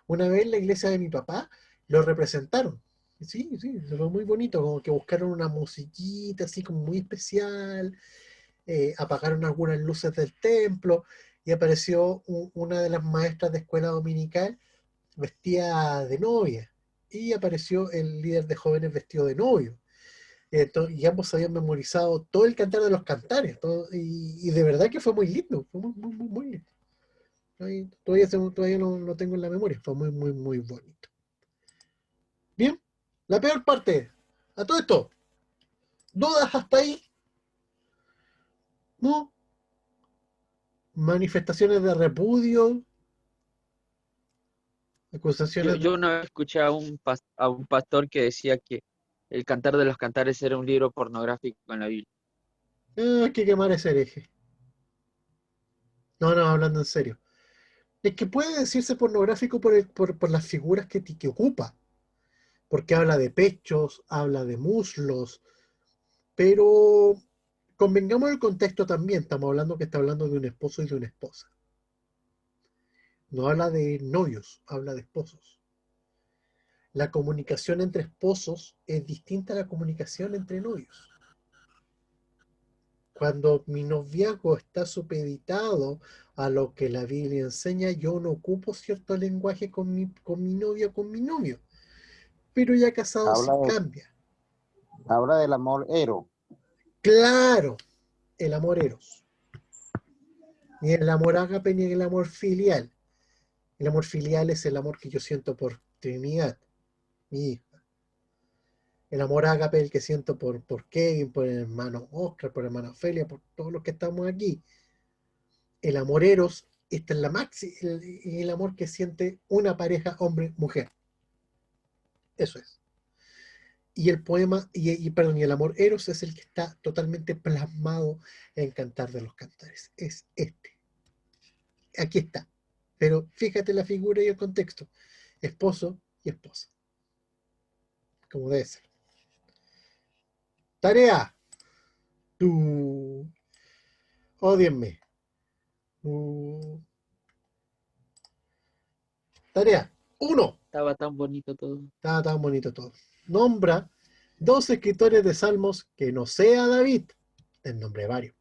Una vez en la iglesia de mi papá lo representaron. Sí, sí, fue muy bonito, como que buscaron una musiquita así como muy especial, apagaron algunas luces del templo y apareció una de las maestras de escuela dominical vestida de novia y apareció el líder de jóvenes vestido de novio. Y ambos habían memorizado todo el cantar de los cantares, y de verdad que fue muy lindo, fue muy, muy, muy, muy lindo. Todavía no lo tengo en la memoria, fue muy, muy, muy bonito. Bien, la peor parte, a todo esto, ¿dudas hasta ahí? ¿No? Manifestaciones de repudio, Yo, acusaciones de... yo una vez escuché a un pastor que decía que el Cantar de los Cantares era un libro pornográfico en la Biblia. Hay que quemar ese hereje. No, no, hablando en serio. Es que puede decirse pornográfico por las figuras que ocupa, porque habla de pechos, habla de muslos, pero convengamos el contexto también. Estamos hablando que está hablando de un esposo y de una esposa. No habla de novios, habla de esposos. La comunicación entre esposos es distinta a la comunicación entre novios. Cuando mi noviazgo está supeditado a lo que la Biblia enseña, yo no ocupo cierto lenguaje con mi novia o con mi novio. Pero ya casado sí Habla, cambia. habla del amor ero. Claro, el amor eros. Ni el amor ágape ni el amor filial. El amor filial es el amor que yo siento por Trinidad, mi hija. El amor ágape es el que siento por Kevin, por el hermano Oscar, por el hermano Ofelia, por todos los que estamos aquí. El amor eros, esta es la maxi, el amor que siente una pareja hombre-mujer. Eso es. Y el poema, perdón, y el amor eros es el que está totalmente plasmado en Cantar de los Cantares. Es este. Aquí está. Pero fíjate la figura y el contexto. Esposo y esposa. Como debe ser. Tarea. Tú. Odienme. Tarea. Uno. Estaba tan bonito todo. Estaba tan bonito todo. Nombra dos escritores de salmos que no sea David. El nombre de varios.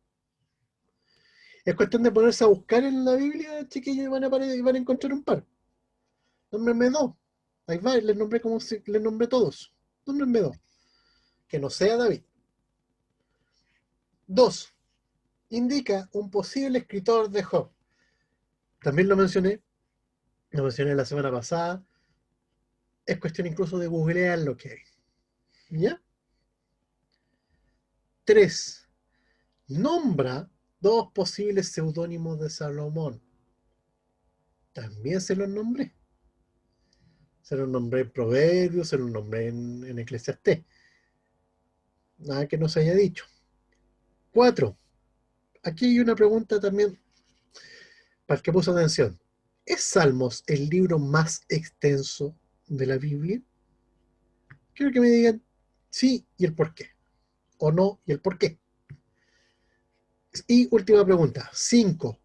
Es cuestión de ponerse a buscar en la Biblia, chiquillos, y van a encontrar un par. Nómbrenme dos. Ahí va, les nombré como si les nombré todos. Nómbrenme dos. Que no sea David. Dos. Indica un posible escritor de Job. También lo mencioné, lo mencioné la semana pasada. Es cuestión incluso de googlear lo que hay. ¿Ya? 3. Nombra 2 posibles seudónimos de Salomón. También se los nombré. Se los nombré en Proverbios, se los nombré en Eclesiastés. Nada que no se haya dicho. 4. Aquí hay una pregunta también para el que puso atención. ¿Es Salmos el libro más extenso de la Biblia? Quiero que me digan sí y el por qué. O no y el por qué. Y última pregunta. 5.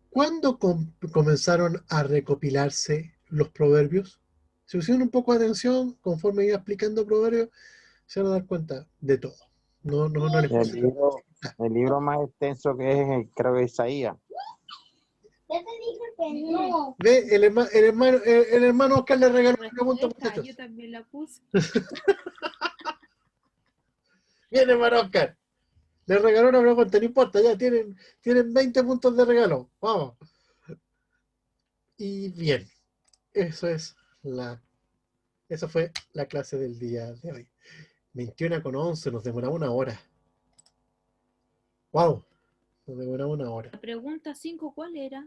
¿Cuándo comenzaron a recopilarse los proverbios? Si pusieron un poco de atención, conforme iba explicando proverbios, se van a dar cuenta de todo. No les El puse. libro más extenso que es, creo que Isaías. Ya te dije que no. Ve, el hermano Oscar le regaló una pregunta, Respuesta, muchachos. yo también la puse. Bien, hermano Oscar. Le regaló una pregunta, no importa, ya tienen 20 puntos de regalo. Vamos. Y bien, eso fue la clase del día de hoy. 21:11, nos demoraba una hora. Wow, nos demoraba una hora. La pregunta 5, ¿cuál era?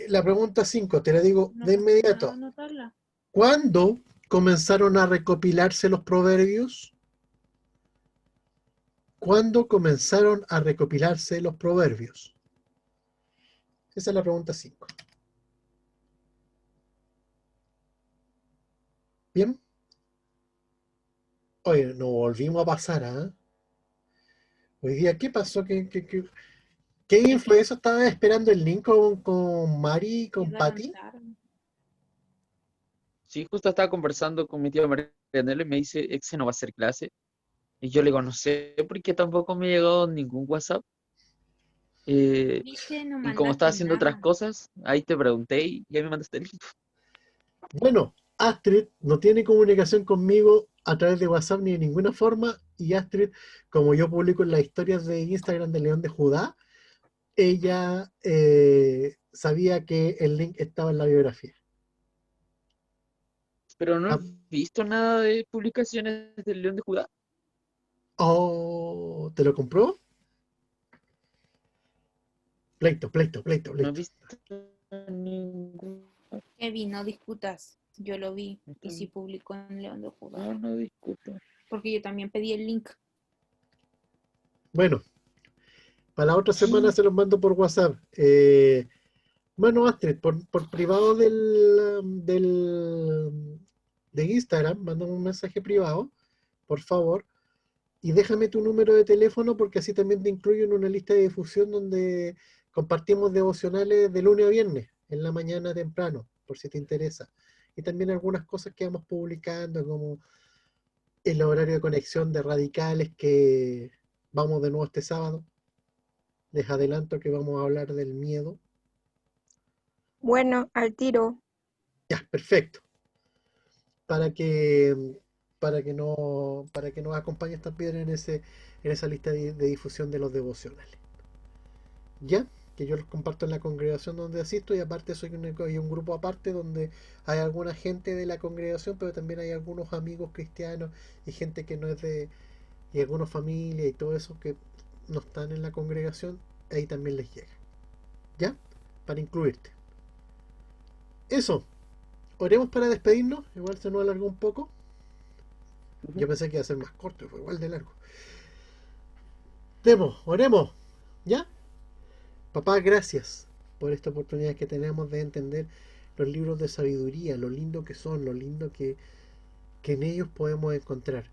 La pregunta 5, te la digo No de pasa nada inmediato. anotarla. ¿Cuándo comenzaron a recopilarse los proverbios? ¿Cuándo comenzaron a recopilarse los proverbios? Esa es la pregunta 5. ¿Bien? Oye, nos volvimos a pasar, ¿ah? Hoy día, ¿qué pasó? ¿Qué info eso? Estaba esperando el link con Mari y con Llegaron Patty. tarde. Sí, justo estaba conversando con mi tía Marianela y me dice, ¿Exe no va a hacer clase? Y yo le digo, no sé, porque tampoco me ha llegado ningún WhatsApp. Viste, no Y como estaba mandaste haciendo otras nada. cosas, ahí te pregunté y ya me mandaste el link. Bueno, Astrid no tiene comunicación conmigo a través de WhatsApp ni de ninguna forma. Y Astrid, como yo publico en las historias de Instagram de León de Judá, ella sabía que el link estaba en la biografía. Pero no he Ah, visto nada de publicaciones del León de Judá. oh, ¿te lo compró? Pleito. No he visto ningún... Kevin, no discutas. Yo lo vi y sí publicó en León de Judá. No discuto. Porque yo también pedí el link. Bueno, para la otra semana se los mando por WhatsApp. Bueno, Astrid, por privado de Instagram, mándame un mensaje privado, por favor, y déjame tu número de teléfono porque así también te incluyo en una lista de difusión donde compartimos devocionales de lunes a viernes, en la mañana temprano, por si te interesa. Y también algunas cosas que vamos publicando, como el horario de conexión de radicales que vamos de nuevo este sábado. Les adelanto que vamos a hablar del miedo. Bueno, al tiro. Ya, perfecto. Para que nos acompañes también en esa lista de difusión de los devocionales. Ya, que yo los comparto en la congregación donde asisto y aparte hay un grupo aparte donde hay alguna gente de la congregación, pero también hay algunos amigos cristianos y gente que no es y algunos familias y todo eso que no están en la congregación, ahí también les llega. ¿Ya? Para incluirte. Eso. Oremos para despedirnos. Igual se nos alargó un poco. Yo pensé que iba a ser más corto, fue igual de largo. Oremos. ¿Ya? Papá, gracias por esta oportunidad que tenemos de entender los libros de sabiduría, lo lindo que son, lo lindo que en ellos podemos encontrar.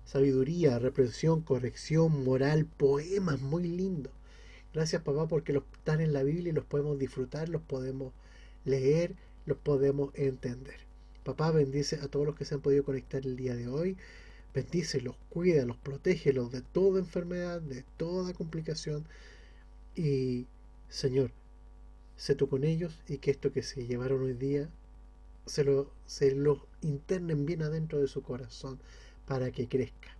Sabiduría, reprensión, corrección, moral, poemas muy lindos. Gracias, papá, porque los están en la Biblia y los podemos disfrutar, los podemos leer, los podemos entender. Papá, bendice a todos los que se han podido conectar el día de hoy. Bendícelos, cuídalos, protégelos de toda enfermedad, de toda complicación. Y, Señor, sé tú con ellos y que esto que se llevaron hoy día se lo internen bien adentro de su corazón para que crezca.